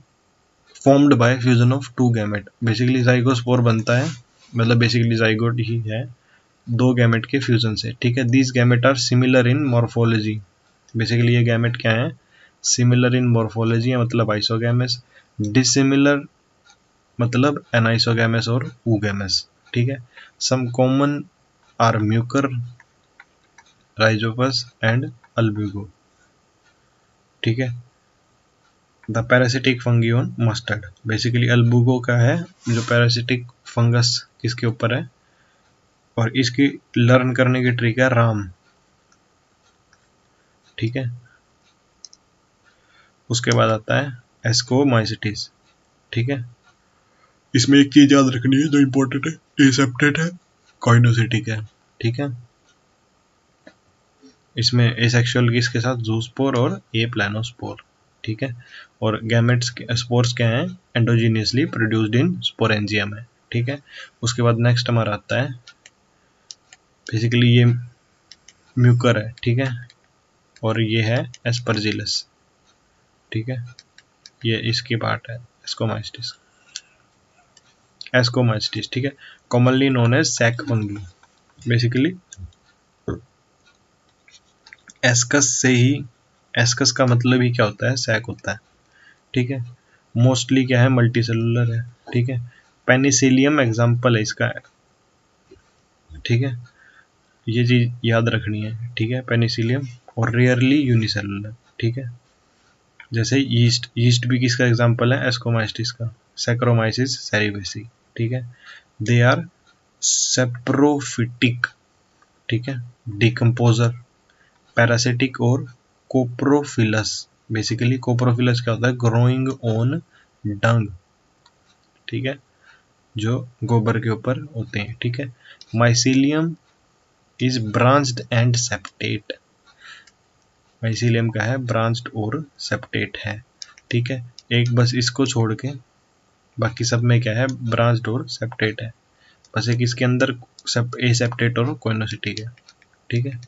formed by fusion of 2 gamete, basically zygospore बनता है, मतलब बेसिकली ज़ाइगोट ही है 2 गैमेट के फ्यूजन से, ठीक है। These gamete are similar in morphology, basically ये गैमेट क्या है, सिमिलर इन मॉर्फोलॉजी है, मतलब आइसोगैमस, डिसिमिलर मतलब एनाइसोगैमस और ऊगैमस, ठीक है। Some common are mucor, rhizopus and albugo, ठीक है। The parasitic fungi on mustard, basically albugo का है जो पैरासिटिक फंगस किसके ऊपर है, और इसकी लर्न करने की ट्रिक है राम, ठीक है। उसके बाद आता है एस्कोमाइसिटिस, ठीक है। इसमें एक चीज याद रखनी है जो इंपॉर्टेंट है, एसेप्टेट है, कोइनोसिटिक है, ठीक है। इसमें एसेक्सुअल की इसके साथ जूस्पोर और ए प्लानोस्पोर, ठीक है। और गैमेट्स स्पोर्स क्या हैं, एंडोजीनियसली प्रोड्यूस्ड इन स्पोरेंजियम है, ठीक है। उसके बाद नेक्स्ट हमारा आता है, बेसिकली ये म्यूकर है, ठीक है, और ये है एस्परजिलस, ठीक है। ये इसकी पार्ट है एस्कोमाइस्टिस, एस्कोमाइस्टिस, ठीक है, commonly known as sac fungi. Basically ascus से ही, एस्कस का मतलब ही क्या होता है, सैक होता है, ठीक है। मोस्टली क्या है, मल्टी सेलुलर है, ठीक है। पेनिसिलियम एग्जाम्पल है इसका, ठीक है, ये चीज याद रखनी है, ठीक है, पेनिसिलियम। और रेयरली यूनिसेलुलर, ठीक है। जैसे यीस्ट, यीस्ट भी किसका एग्जाम्पल है, एस्कोमाइस्टिस का। सैक्रोमाइसिस सेरिवेसी, ठीक है। दे आर सेप्रोफिटिक, ठीक है, डिकम्पोजर, पैरासिटिक और कोप्रोफिलस। बेसिकली कोप्रोफिलस क्या होता है, ग्रोइंग ऑन डंग, ठीक है, जो गोबर के ऊपर होते हैं, ठीक है। Mycelium is branched and septate, mycelium का है, ब्रांच्ड और सेप्टेट है, ठीक है। एक बस इसको छोड़ के बाकी सब में क्या है, ब्रांच्ड और सेप्टेट है। बस एक इसके अंदर एसेप्टेट और कोइनोसिटिक है, ठीक है।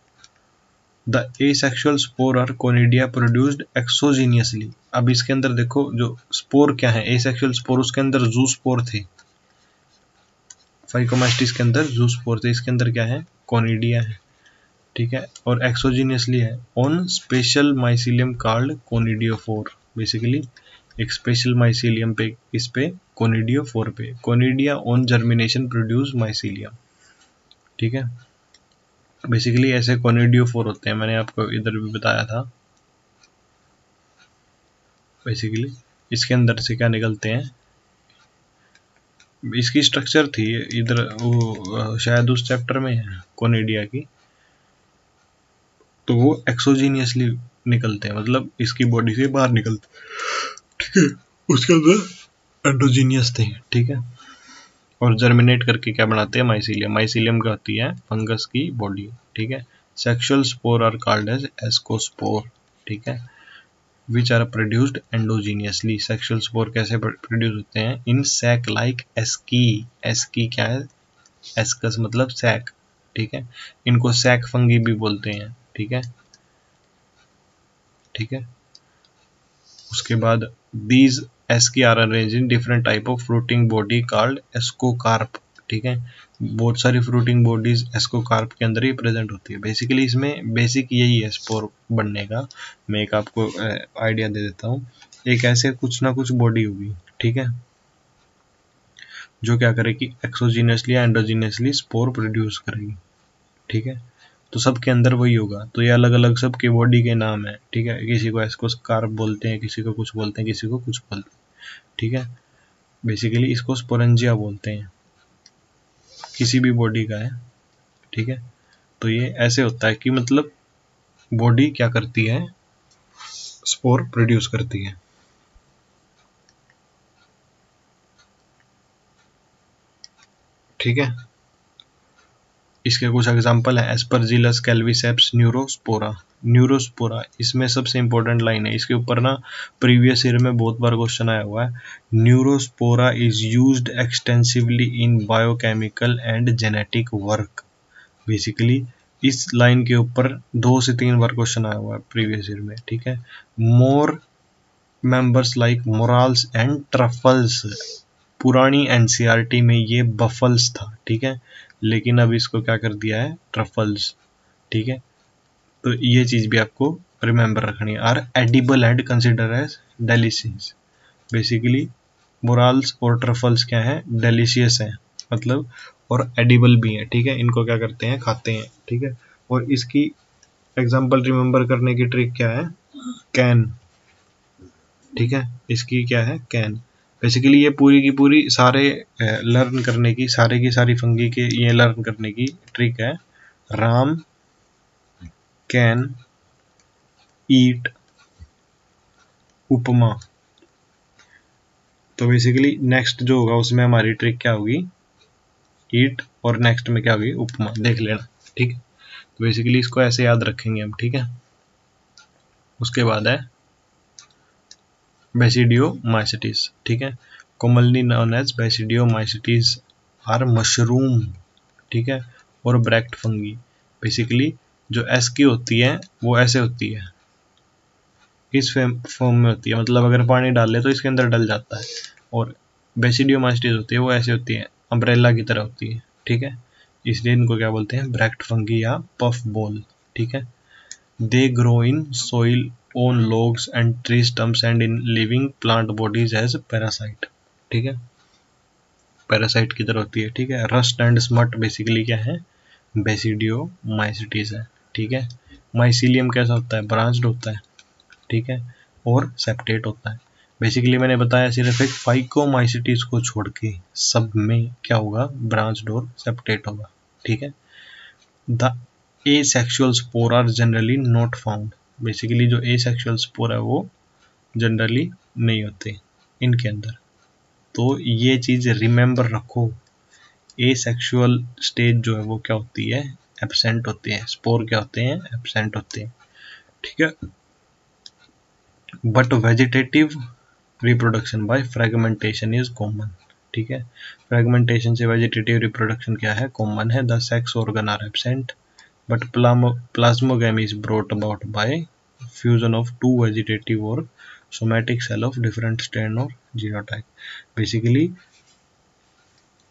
The asexual spore are conidia produced exogenously. अब इसके अंदर देखो जो स्पोर क्या है, एसेक्सुअल स्पोर, उसके अंदर जू स्पोर थे, फाइकोमास्टिस के अंदर जू स्पोर थे, इसके अंदर क्या है, कोनिडिया है, ठीक है। और एक्सोजीनियसली है on special mycelium called conidiophore. Basically एक स्पेशल माइसीलियम पे, इस पे कोनिडियोफोर पे, conidia on germination produce mycelium, ठीक है। बेसिकली ऐसे कोनिडियोफोर होते हैं, मैंने आपको इधर भी बताया था। बेसिकली इसके अंदर से क्या निकलते हैं, इसकी स्ट्रक्चर थी इधर, वो शायद उस चैप्टर में है कोनिडिया की, तो वो एक्सोजीनियसली निकलते हैं, मतलब इसकी बॉडी से बाहर निकलते हैं, ठीक है। उसके अंदर एंडोजीनियस थे, ठीक है। और जर्मिनेट करके क्या बनाते हैं, माइसीलियम। माइसीलियम क्या होती है, फंगस की बॉडी, ठीक है। Sexual spore are called as ascospore, ठीक है, which are produced endogenously. Sexual spore कैसे प्रोड्यूस होते हैं, in sac like asci. Asci क्या है, एस्कस मतलब सैक, ठीक है। इनको सैक फंगी भी बोलते हैं, ठीक है, ठीक है। उसके बाद these asci are arrange in different type of fruiting body called ascocarp, ठीक है। बहुत सारी फ्रूटिंग बॉडीज एस्कोकार्प के अंदर ही प्रेजेंट होती है। बेसिकली इसमें बेसिक यही है स्पोर बनने का। मैं एक आपको आइडिया दे देता हूँ। एक ऐसे कुछ ना कुछ बॉडी होगी, ठीक है, जो क्या करेगी, एक्सोजीनियसली या एंडोजीनियसली स्पोर प्रोड्यूस करेगी, ठीक है। तो सबके अंदर वही होगा, तो ये अलग अलग सबके बॉडी के नाम है, ठीक है। किसी को एस्कोकार्प बोलते हैं, किसी को कुछ बोलते हैं, किसी को कुछ बोलते हैं, ठीक है। बेसिकली इसको स्पोरेंजिया बोलते हैं, किसी भी बॉडी का है, ठीक है। तो ये ऐसे होता है कि मतलब बॉडी क्या करती है, स्पोर प्रोड्यूस करती है, ठीक है। इसके कुछ एग्जांपल है, एस्परजिलस कैल्विसेप्स न्यूरोस्पोरा। न्यूरोस्पोरा इसमें सबसे इंपॉर्टेंट लाइन है, इसके ऊपर ना प्रीवियस ईयर में बहुत बार क्वेश्चन आया हुआ है। Neurospora is used extensively in biochemical and genetic work. Basically इस लाइन के ऊपर 2 से 3 बार क्वेश्चन आया हुआ है प्रीवियस ईयर में, ठीक है। More members like morels and truffles. पुरानी एनसीईआरटी में ये बफल्स था, ठीक है, लेकिन अब इसको क्या कर दिया है, ट्रफल्स, ठीक है। तो ये चीज भी आपको रिमेंबर रखनी है। Are edible and consider as delicious. Basically morels और ट्रफल्स क्या है, डेलिशियस है, मतलब, और एडिबल भी है, ठीक है। इनको क्या करते हैं, खाते हैं, ठीक है। और इसकी एग्जांपल रिमेंबर करने की ट्रिक क्या है, कैन, ठीक है। इसकी क्या है, कैन। बेसिकली ये पूरी की पूरी सारे लर्न करने की, सारे की सारी फंगी के ये लर्न करने की ट्रिक है। राम कैन ईट उपमा। तो बेसिकली नेक्स्ट जो होगा उसमें हमारी ट्रिक क्या होगी, ईट, और नेक्स्ट में क्या होगी, उपमा, देख लेना, ठीक है। तो बेसिकली इसको ऐसे याद रखेंगे हम, ठीक है। उसके बाद है बेसिडियोमाइसिटिस, ठीक है, commonly known as basidiomycetes are mushroom, ठीक है, और ब्रैक्ट फंगी। बेसिकली जो एस की होती है वो ऐसे होती है, इस फॉर्म में होती है, मतलब अगर पानी डाल ले तो इसके अंदर डल जाता है। और बेसिडियोमाइस्टीज होती है वो ऐसी होती है, अम्ब्रेला की तरह होती है, ठीक है। इसलिए इनको क्या बोलते हैं, ब्रैक्ट फंगी या पफ बॉल, ठीक है। They grow in soil, on logs and tree stumps and in living plant bodies as parasite, ठीक है, पैरासाइट की तरह होती है, ठीक है। रस्ट एंड स्मट बेसिकली क्या है, बेसिडियोमाइसिटीज है, ठीक है। माइसिलियम कैसा होता है, ब्रांच्ड होता है, ठीक है, और सेप्टेट होता है। बेसिकली मैंने बताया सिर्फ एक फाइकोमाइसिटीज को छोड़ के सब में क्या होगा, ब्रांच्ड और सेप्टेट होगा, ठीक है। The asexual spore are generally not found, basically जो एसेक्सुअल स्पोर है वो जनरली नहीं होते इनके अंदर। तो ये चीज रिमेंबर रखो, एसेक्सुअल स्टेज जो है वो क्या होती है, एब्सेंट होती है, स्पोर क्या होते हैं, एब्सेंट होते हैं, ठीक है। But vegetative reproduction by fragmentation is common, ठीक है। फ्रेगमेंटेशन से वेजिटेटिव रिप्रोडक्शन क्या है, कॉमन है। The sex organ are absent but plasmogamy is brought about by fusion of two vegetative or somatic cell of different strain or genotype. Basically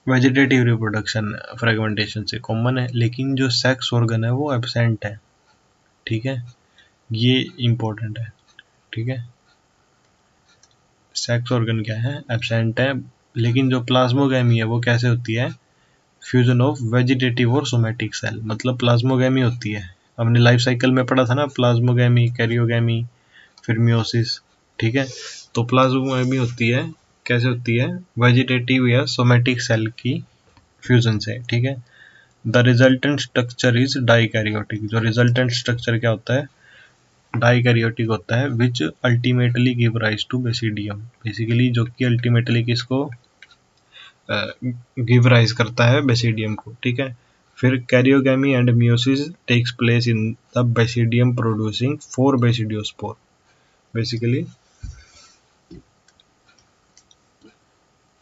vegetative reproduction fragmentation से कॉमन है, लेकिन जो सेक्स ऑर्गन है वो एब्सेंट है, ठीक है, ये इंपॉर्टेंट है, ठीक है। सेक्स ऑर्गन क्या है, एब्सेंट है, लेकिन जो प्लाज्मोगैमी है वो कैसे होती है, फ्यूजन ऑफ वेजिटेटिव और सोमेटिक सेल, मतलब प्लाज्मोगैमी होती है, हमने लाइफ साइकिल में पढ़ा था ना, प्लाज्मोगैमी, कैरियोगैमी, फिर मियोसिस, ठीक है। तो प्लाज्मोगैमी होती है, कैसे होती है, वेजिटेटिव या सोमेटिक सेल की फ्यूजन से, ठीक है। The resultant structure is dikaryotic, जो रिजल्टेंट स्ट्रक्चर क्या होता है, डाइकैरियोटिक होता है, which ultimately give rise to basidium, basically जो कि अल्टीमेटली किसको गिव राइज करता है, बेसिडियम को, ठीक है। फिर karyogamy and meiosis takes place in the basidium producing 4 basidiospore, basically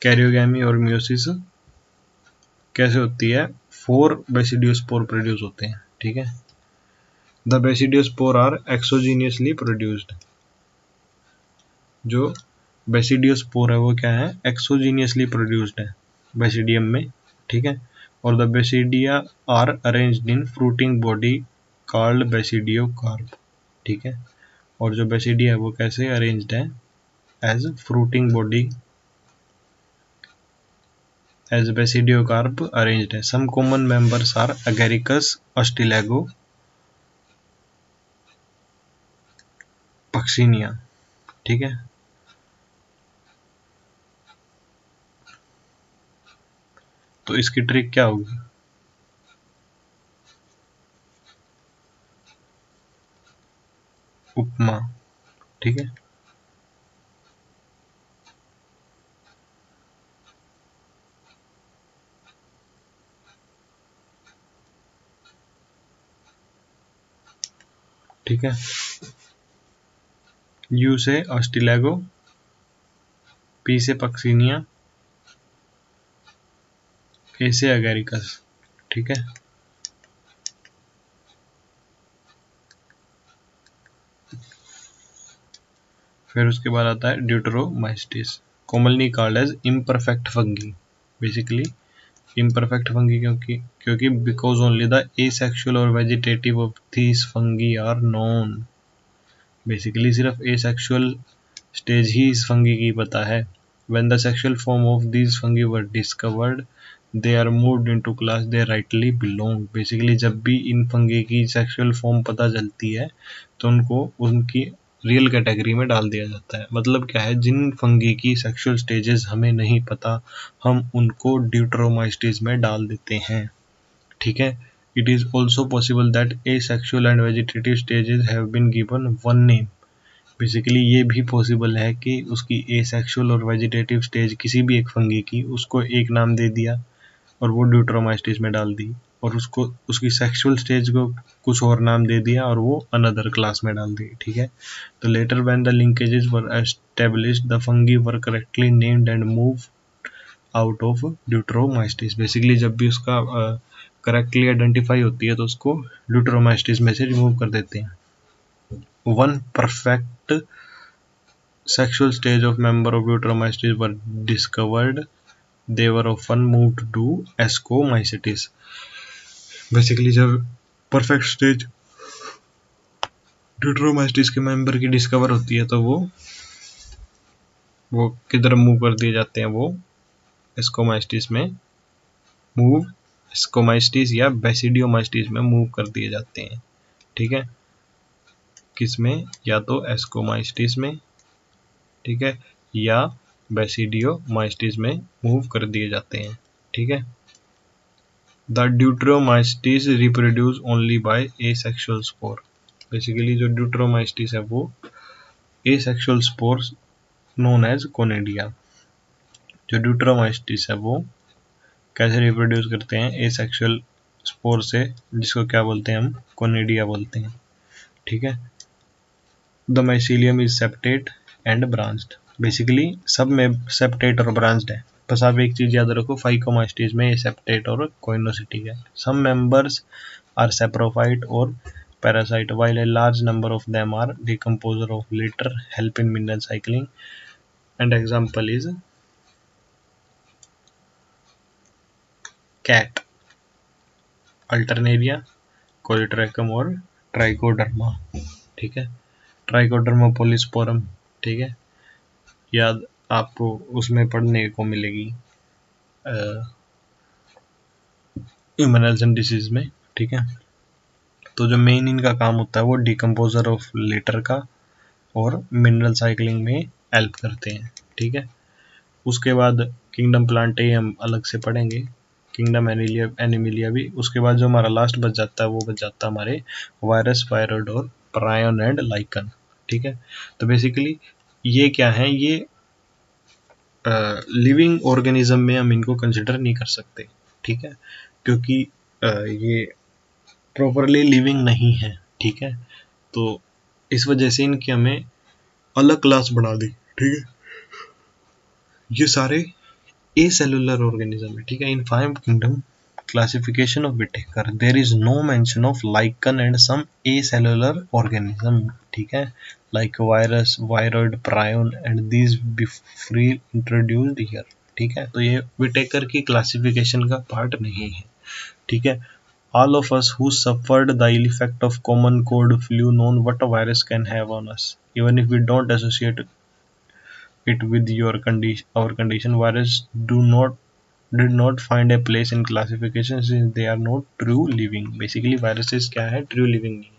karyogamy और मियोसिस कैसे होती है, 4 बेसिडियोस्पोर प्रोड्यूस होते हैं, ठीक है। The basidiospore are exogenously produced, जो बेसिडियोस्पोर है वो क्या है, एक्सोजीनियसली प्रोड्यूस्ड है बेसिडियम में, ठीक है। और the basidia are arranged in fruiting body called basidiocarp, ठीक है। और जो बेसिडिया है वो कैसे अरेंज्ड है, as fruiting body, as basidiocarp arranged है। Some common members are agaricus, ustilago, puccinia, ठीक है। तो इसकी ट्रिक क्या होगी, उपमा, ठीक है। ठीक है, यू से अस्टिलैगो, पी से पक्सिनिया, ए से अगेरिकस, ठीक है। फिर उसके बाद आता है deuteromycetes, commonly called as imperfect fungi, basically imperfect fungi क्योंकि बिकॉज ओनली द एसेक्सुअल और vegetative of these fungi are known, basically सिर्फ एसेक्सुअल स्टेज ही इस फंगी की पता है। When the sexual form of these fungi were discovered they are moved into class they rightly belong, basically जब भी इन फंगी की सेक्सुअल फॉर्म पता चलती है तो उनको उनकी रियल कैटेगरी में डाल दिया जाता है। मतलब क्या है, जिन फंगी की सेक्सुअल स्टेजेस हमें नहीं पता हम उनको ड्यूटेरोमाइस्टिस में डाल देते हैं, ठीक है। It is also possible that asexual and vegetative stages have been given one name, basically ये भी पॉसिबल है कि उसकी एसेक्सुअल और वेजिटेटिव स्टेज किसी भी एक फंगी की उसको एक नाम दे दिया और वो ड्यूटेरोमाइस्टिस में डाल दी, और उसको उसकी सेक्सुअल स्टेज को कुछ और नाम दे दिया और वो अनदर क्लास में डाल दी, ठीक है। तो later when the linkages were established the fungi were correctly named and move out of deuteromycetes, basically जब भी उसका करेक्टली आइडेंटिफाई होती है तो उसको ड्यूटेरोमाइस्टिस में से रिमूव कर देते हैं। one perfect sexual stage of member of Deuteromycetes were discovered, they were often moved to Ascomycetes. Basically जब परफेक्ट स्टेज ड्यूटेरोमाइस्टिस के मेंबर की डिस्कवर होती है तो वो किधर मूव कर दिए जाते हैं, वो एस्कोमाइस्टिस में एस्कोमाइस्टिस या बेसिडियोमाइस्टिस में मूव कर दिए जाते हैं। ठीक है, किस में, या तो एस्कोमाइस्टिस में, ठीक है, या बेसिडियोमाइस्टिस में मूव कर दिए जाते हैं। ठीक है, the deuteromycetes reproduce only by asexual spore. Basically जो ड्यूटेरोमाइस्टिस है वो asexual spores known as conidia. जो ड्यूटेरोमाइस्टिस है वो कैसे रिप्रोड्यूस करते हैं, एसेक्सुअल स्पोर से, जिसको क्या बोलते हैं हम, कोनेडिया बोलते हैं। ठीक है, the mycelium is septate and branched. Basically सब में सेप्टेट और ब्रांच्ड है, बस आप एक चीज याद रखो, फाइकोमाइस्टिस में सेप्टेट और कोइनोसिटी है। सम मेंबर्स आर सेप्रोफाइट और parasite while a large number of them are decomposer of litter help in mineral cycling, and example is cat, alternaria, colletotrichum और ट्राइकोडर्मा। ठीक है, ट्राइकोडर्मा पोलिस्पोरम। ठीक है, याद आपको उसमें पढ़ने को मिलेगी इम्यूनल डिसीज में। ठीक है, तो जो मेन इनका काम होता है वो डिकम्पोजर ऑफ लिटर का और मिनरल साइकिलिंग में हेल्प करते हैं। ठीक है, उसके बाद किंगडम प्लांटे हम अलग से पढ़ेंगे, किंगडम एनिमिलिया भी। उसके बाद जो हमारा लास्ट बच जाता है वो बच जाता है हमारे वायरस, वायरोइड और प्रायोन एंड लाइकन। ठीक है, तो बेसिकली ये क्या है, ये लिविंग ऑर्गेनिज्म में हम इनको कंसिडर नहीं कर सकते। ठीक है, क्योंकि ये प्रॉपरली लिविंग नहीं है। ठीक है, तो इस वजह से इनकी हमें अलग क्लास बना दी। ठीक है, ये सारे एसेलुलर ऑर्गेनिज्म है। ठीक है, इन 5 kingdom classification of Whittaker there is no mention of lichen and some acellular organism। ठीक है, like virus, viroid, prion and these free introduced here। ठीक है, तो ये Whittaker की क्लासिफिकेशन का पार्ट नहीं है। ठीक है, all of us who suffered the ill effect of common cold flu known what a virus can have on us, even if we don't associate it with our condition, virus did not find a place in classification since they are not true living। Basically viruses क्या है, ट्रू लिविंग नहीं है।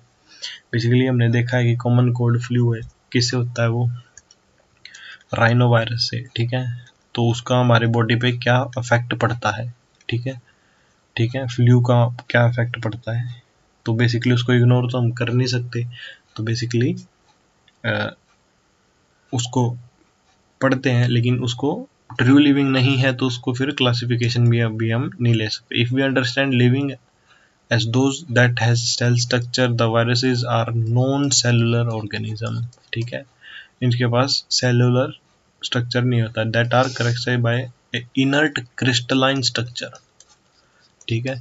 बेसिकली हमने देखा है कि कॉमन कोल्ड फ्लू है, किससे होता है, वो राइनो वायरस से। ठीक है, तो उसका हमारे बॉडी पे क्या इफेक्ट पड़ता है। ठीक है, ठीक है, फ्लू का क्या इफेक्ट पड़ता है, तो बेसिकली उसको इग्नोर तो हम कर नहीं सकते, तो बेसिकली उसको पढ़ते हैं, लेकिन उसको ट्रू लिविंग नहीं है तो उसको फिर क्लासिफिकेशन भी अभी हम नहीं ले सकते। If we understand living as those that has cell structure, the viruses are non cellular organism। ठीक है, इनके पास सेलुलर स्ट्रक्चर नहीं होता, that are characterized by a inert crystalline structure। ठीक है,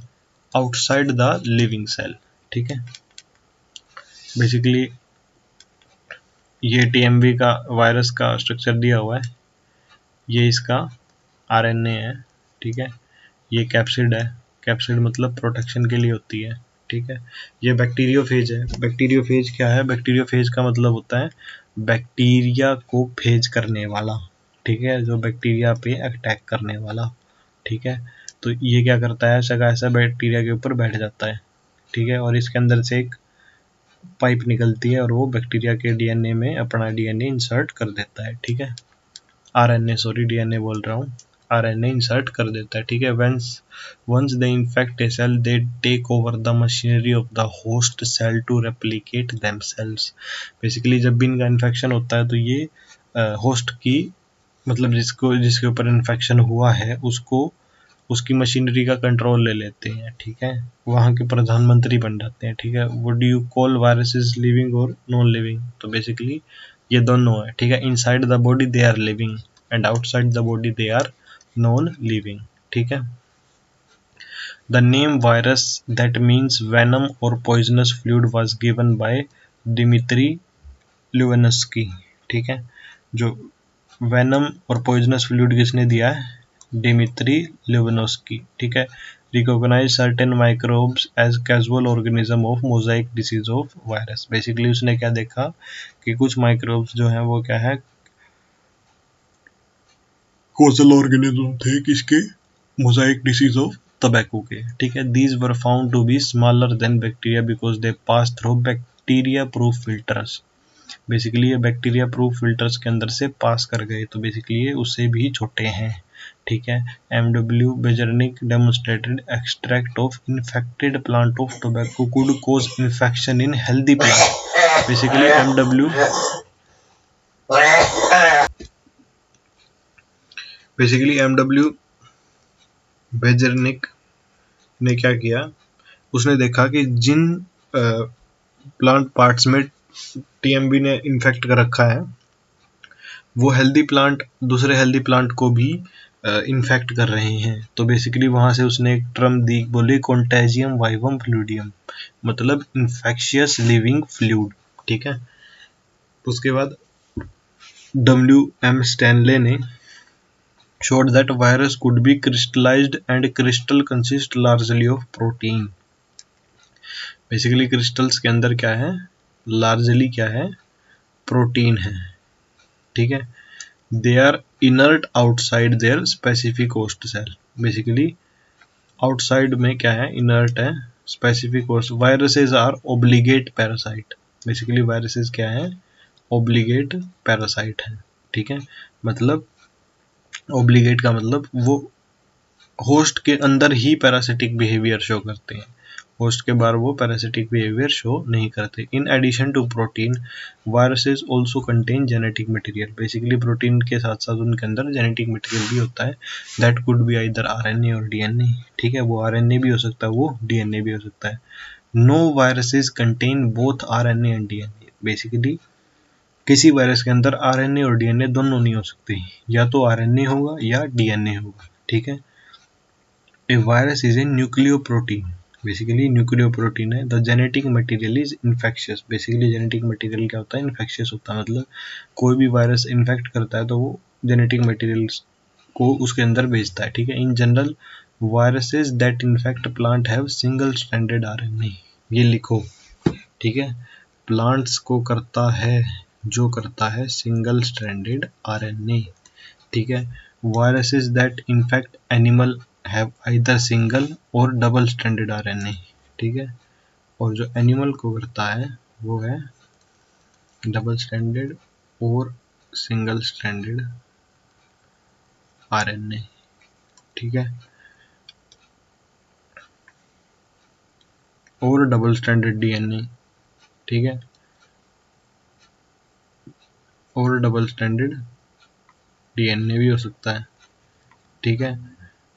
outside the living cell। ठीक है, बेसिकली ये TMV का वायरस का स्ट्रक्चर दिया हुआ है, ये इसका RNA है। ठीक है, ये कैप्सिड है, कैप्सिड मतलब प्रोटेक्शन के लिए होती है। ठीक है, ये बैक्टीरियोफेज है। बैक्टीरियोफेज क्या है, बैक्टीरियोफेज का मतलब होता है बैक्टीरिया को फेज करने वाला। ठीक है, जो बैक्टीरिया पे अटैक करने वाला। ठीक है, तो ये क्या करता है, ऐसा बैक्टीरिया के ऊपर बैठ जाता है। ठीक है, और इसके अंदर से एक पाइप निकलती है और वो बैक्टीरिया के डीएनए में अपना डीएनए इंसर्ट कर देता है। ठीक है, आरएनए, सॉरी डीएनए बोल रहा हूँ, आरएनए इंसर्ट कर देता है। ठीक है, once they infect a cell they take over the machinery of the host cell to replicate themselves. Basically जब भी इनका इन्फेक्शन होता है तो ये होस्ट की, मतलब जिसके ऊपर इन्फेक्शन हुआ है उसको, उसकी मशीनरी का कंट्रोल ले लेते हैं। ठीक है, वहाँ के प्रधानमंत्री बन जाते हैं। ठीक है, what do you call viruses, living और नॉन लिविंग, तो बेसिकली ये दोनों है। ठीक है, inside the body they are living and outside the body they are non living. ठीक है, the name virus that means venom और poisonous fluid was given by Dmitri Ivanovsky, ठीक है। जो वेनम और पॉइजनस फ्लूइड किसने दिया है? डिमित्री ल्यूवेनस्की, ठीक है। Recognise certain microbes as causal organism of mosaic disease of virus. Basically उसने क्या देखा कि कुछ माइक्रोब्स जो हैं वो क्या है, कोजल ऑर्गेनिज्म थे किसके? मोजाइक डिसीज ऑफ टबैको के, ठीक है। These were found to be smaller than bacteria because they pass through bacteria proof filters. Basically ये बैक्टीरिया प्रूफ फिल्टर्स के अंदर से पास कर गए, तो बेसिकली ये उससे भी छोटे हैं, ठीक है। MW Beijerinck demonstrated extract of infected plant of tobacco could cause infection in healthy plant. Basically MW Beijerinck ने क्या किया, उसने देखा कि जिन प्लांट पार्ट्स में TMB ने इन्फेक्ट कर रखा है वो हेल्दी प्लांट दूसरे हेल्दी प्लांट को भी इन्फेक्ट कर रहे हैं। तो बेसिकली वहां से उसने एक टर्म दी, बोली कॉन्टेजियम वाइवम फ्लूइडियम, मतलब इन्फेक्शियस लिविंग फ्लूइड, ठीक है। उसके बाद WM स्टैनले ने showed that virus could be crystallized and crystal consist largely of protein। Basically crystals के अंदर क्या है? लार्जली क्या है? प्रोटीन है, ठीक है। They are inert outside their specific host cell. Basically outside में क्या है? इनर्ट है, specific host. Viruses are obligate parasite. Basically viruses क्या है? ओब्लिगेट पैरासाइट है, ठीक है। मतलब ओब्लिगेट का मतलब वो होस्ट के अंदर ही पैरासिटिक बिहेवियर शो करते हैं, होस्ट के बाहर वो पैरासिटिक बिहेवियर शो नहीं करते। In addition to protein viruses also contain genetic material. Basically protein के साथ साथ उनके अंदर जेनेटिक मटेरियल भी होता है, that could be either RNA और DNA, ठीक है। वो RNA भी हो सकता है, वो DNA भी हो सकता है। No viruses contain both RNA and DNA। Basically किसी वायरस के अंदर RNA और DNA दोनों नहीं हो सकते, या तो RNA होगा या DNA होगा, ठीक है। A virus is a nucleoprotein. Basically nucleoprotein है। The genetic material is infectious. Basically genetic material क्या होता है? इन्फेक्शियस होता है। मतलब कोई भी वायरस इन्फेक्ट करता है तो वो जेनेटिक मटेरियल्स को उसके अंदर भेजता है, ठीक है। In general viruses that infect plant have single stranded RNA। ये लिखो, ठीक है। प्लांट्स को करता है, जो करता है सिंगल स्ट्रैंडेड RNA, ठीक है। Viruses that infect animal have either single और डबल स्ट्रैंडेड RNA, ठीक है। और जो एनिमल को करता है वो है डबल स्ट्रैंडेड और सिंगल स्ट्रैंडेड RNA, ठीक है। और डबल स्ट्रैंडेड DNA, ठीक है। और डबल स्ट्रैंडेड DNA भी हो सकता है, ठीक है।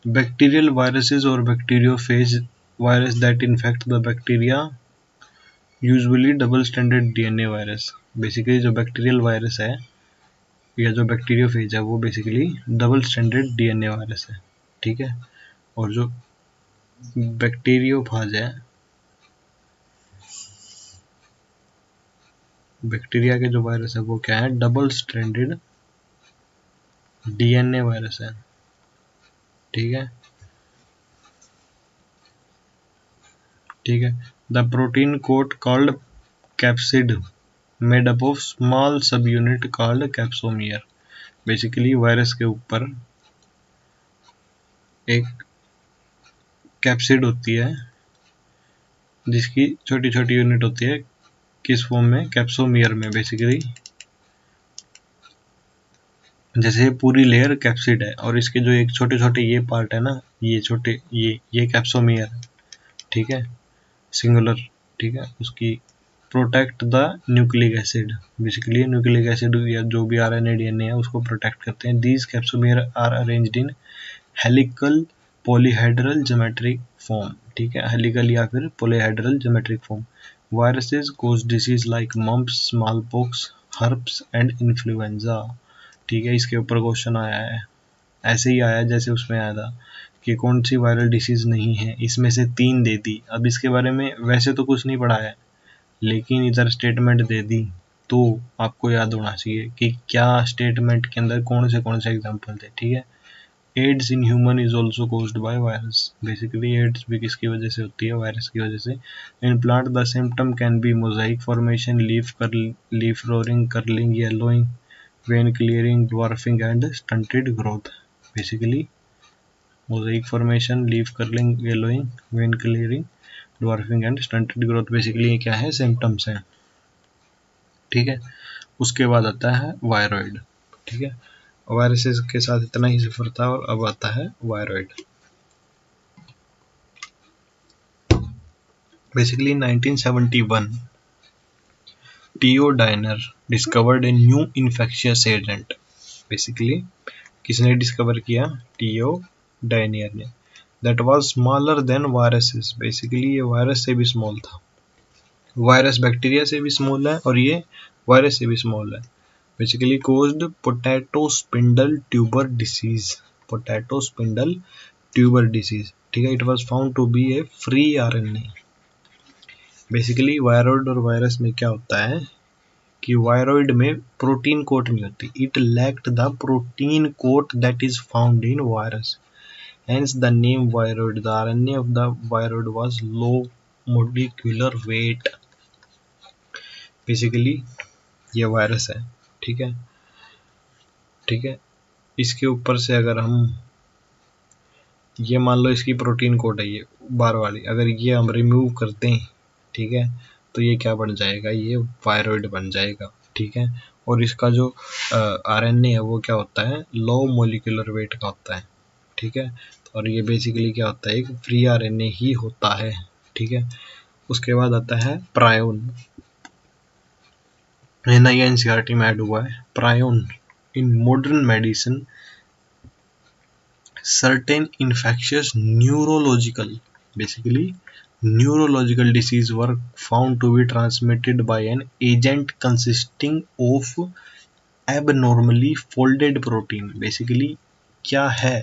बैक्टीरियल वायरसेस और bacteriophage virus that infect the bacteria usually double stranded DNA virus. Basically जो बैक्टीरियल वायरस है या जो बैक्टीरियोफेज है वो basically double stranded DNA virus है, ठीक है। और जो बैक्टीरियोफाज है, बैक्टीरिया के जो वायरस है वो क्या है? डबल स्ट्रैंडेड DNA वायरस है, ठीक है, ठीक है। The protein coat called capsid made up of small subunit called capsomere. Basically virus के ऊपर एक कैप्सिड होती है जिसकी छोटी छोटी यूनिट होती है, किस फॉर्म में? कैप्सोमियर में। बेसिकली जैसे पूरी लेयर कैप्सिड है और इसके जो एक छोटे छोटे ये पार्ट है ना, ये छोटे ये कैप्सोमियर है, ठीक है, सिंगुलर, ठीक है। उसकी protect the nucleic acid. Basically nucleic acid या जो भी RNA DNA है उसको प्रोटेक्ट करते हैं। These capsomere are arranged in helical polyhedral geometric form, ठीक है, हेलिकल या फिर polyhedral geometric form. Viruses cause disease like mumps, smallpox, herpes and influenza, ठीक है। इसके ऊपर क्वेश्चन आया है, ऐसे ही आया जैसे उसमें आया था कि कौन सी वायरल डिसीज नहीं है, इसमें से 3 दे दी। अब इसके बारे में वैसे तो कुछ नहीं पढ़ा है लेकिन इधर स्टेटमेंट दे दी तो आपको याद होना चाहिए कि क्या स्टेटमेंट के अंदर कौन से एग्जाम्पल थे, ठीक है। AIDS in human is also caused by virus, basically AIDS भी किसकी वजह से होती है, वायरस की वजह से। In plant the symptom can be Mosaic formation, leaf roaring, curling, yellowing, when clearing, dwarfing and stunted growth. Basically Mosaic formation, leaf curling, yellowing, when clearing, dwarfing and stunted growth, basically ये क्या है, सिम्टम्स हैं, ठीक है। उसके बाद आता है वायरॉइड, ठीक है। वायरसेस के साथ इतना ही सफर था और अब आता है viroid. Basically 1971 T O Diener discovered a new infectious agent. Basically किसने डिस्कवर किया, टीओ डायनियर ने। That was smaller than viruses, basically ये वायरस से भी स्मॉल था। वायरस बैक्टीरिया से भी स्मॉल है और ये वायरस से भी स्मॉल है। Basically caused potato spindle tuber disease, potato spindle tuber disease, ठीक है। It was found to be a free RNA. Basically viroid और वायरस में क्या होता है कि वायरॉइड में प्रोटीन कोट नहीं होती, it lacked the protein coat that is found in virus, hence the name viroid. The RNA of the viroid was low molecular weight. Basically ये वायरस है, ठीक है, ठीक है। इसके ऊपर से अगर हम ये मान लो इसकी प्रोटीन कोड है ये बार वाली, अगर ये हम रिमूव करते हैं, ठीक है, तो ये क्या बन जाएगा, ये वायरॉइड बन जाएगा, ठीक है। और इसका जो आरएनए है वो क्या होता है, लो मोलिकुलर वेट का होता है, ठीक है। और ये बेसिकली क्या होता है, एक फ्री आरएनए ही होता है, ठीक है। उसके बाद आता है प्रायोन, नई एनसीईआरटी में ऐड हुआ है prion. In modern medicine certain infectious neurological disease were found to be transmitted by an agent consisting of abnormally folded protein. Basically क्या है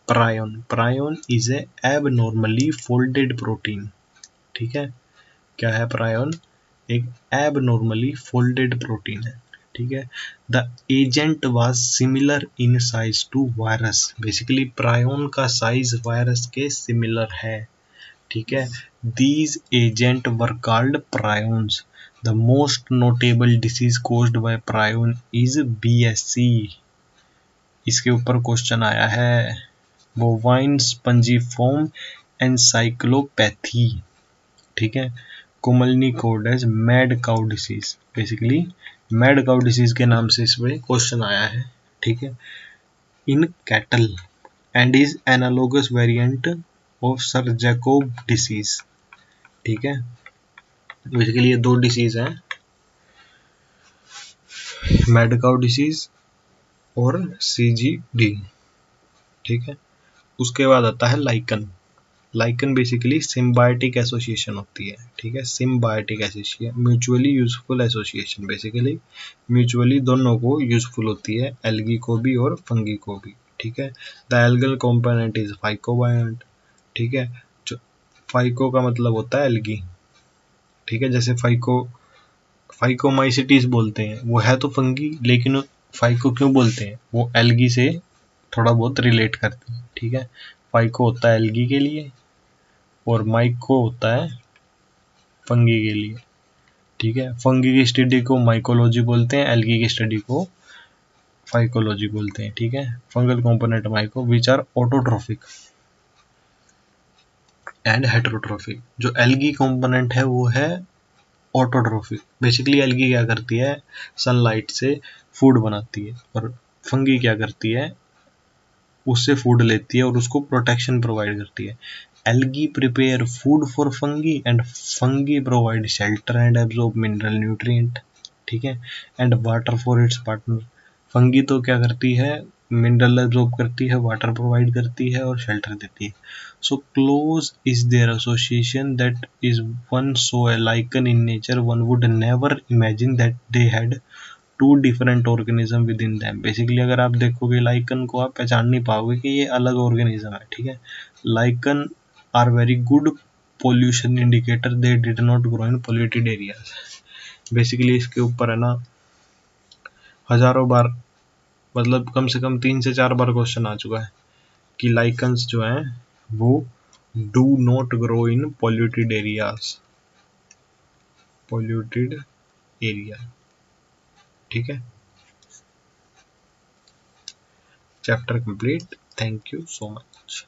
prion, prion is a abnormally folded protein, ठीक है। क्या है प्रायोन, एक abnormally folded protein है, ठीक है। The agent was similar in size to virus, basically prion का साइज वायरस के सिमिलर है, ठीक है। These agent were called prions. The most notable disease caused by prion is BSE. इसके ऊपर क्वेश्चन आया है, बोवाइन स्पंजिफॉर्म एनसाइक्लोपैथी, ठीक है। Commonly called as mad cow disease, basically mad cow disease के नाम से इसमें क्वेश्चन आया है, ठीक है। In cattle and is analogous variant of sir Jakob disease, ठीक है। बेसिकली ये दो डिसीज हैं, मैड काउ डिसीज और सीजीडी, ठीक है। उसके बाद आता है lichen. Lichen basically symbiotic association होती है, ठीक है, symbiotic association, mutually useful association, basically mutually दोनों को यूजफुल होती है, एल्गी को भी और फंगी को भी, ठीक है। द एल्गल कंपोनेंट इज फाइकोबायंट, ठीक है। फाइको का मतलब होता है एल्गी, ठीक है। जैसे फाइकोमाइसिटीज बोलते हैं, वो है तो फंगी, लेकिन फाइको क्यों बोलते हैं, वो एल्गी से थोड़ा बहुत रिलेट करते हैं, ठीक है। फाइको होता है एल्गी के लिए और माइको होता है फंगी के लिए, ठीक है। फंगी की स्टडी को माइकोलॉजी बोलते हैं, एल्गी की स्टडी को फाइकोलॉजी बोलते हैं, ठीक है। Fungal component myco which are autotrophic and heterotrophic. जो एल्गी कंपोनेंट है वो है ऑटोट्रोफिक, बेसिकली एल्गी क्या करती है, सनलाइट से फूड बनाती है, और फंगी क्या करती है, उससे फूड लेती है और उसको प्रोटेक्शन प्रोवाइड करती है। Algae prepare food for fungi and fungi provide shelter and absorb mineral nutrient, ठीक है, and water for its partner। Fungi तो क्या करती है, मिनरल एब्जॉर्ब करती है, वाटर प्रोवाइड करती है और शेल्टर देती है। So close is their association that is one so a lichen in nature one would never imagine that they had two different organism within them. Basically अगर आप देखोगे लाइकन को, आप पहचान नहीं पाओगे कि ये अलग ऑर्गेनिज्म है, ठीक है। Lichen are very good pollution indicator, they did not grow in polluted areas। Basically इसके ऊपर है ना हजारों बार, मतलब कम से कम 3 से 4 बार क्वेश्चन आ चुका है कि लाइकन्स जो हैं वो do not grow in polluted areas, polluted area. ठीक है, chapter complete. Thank you so much.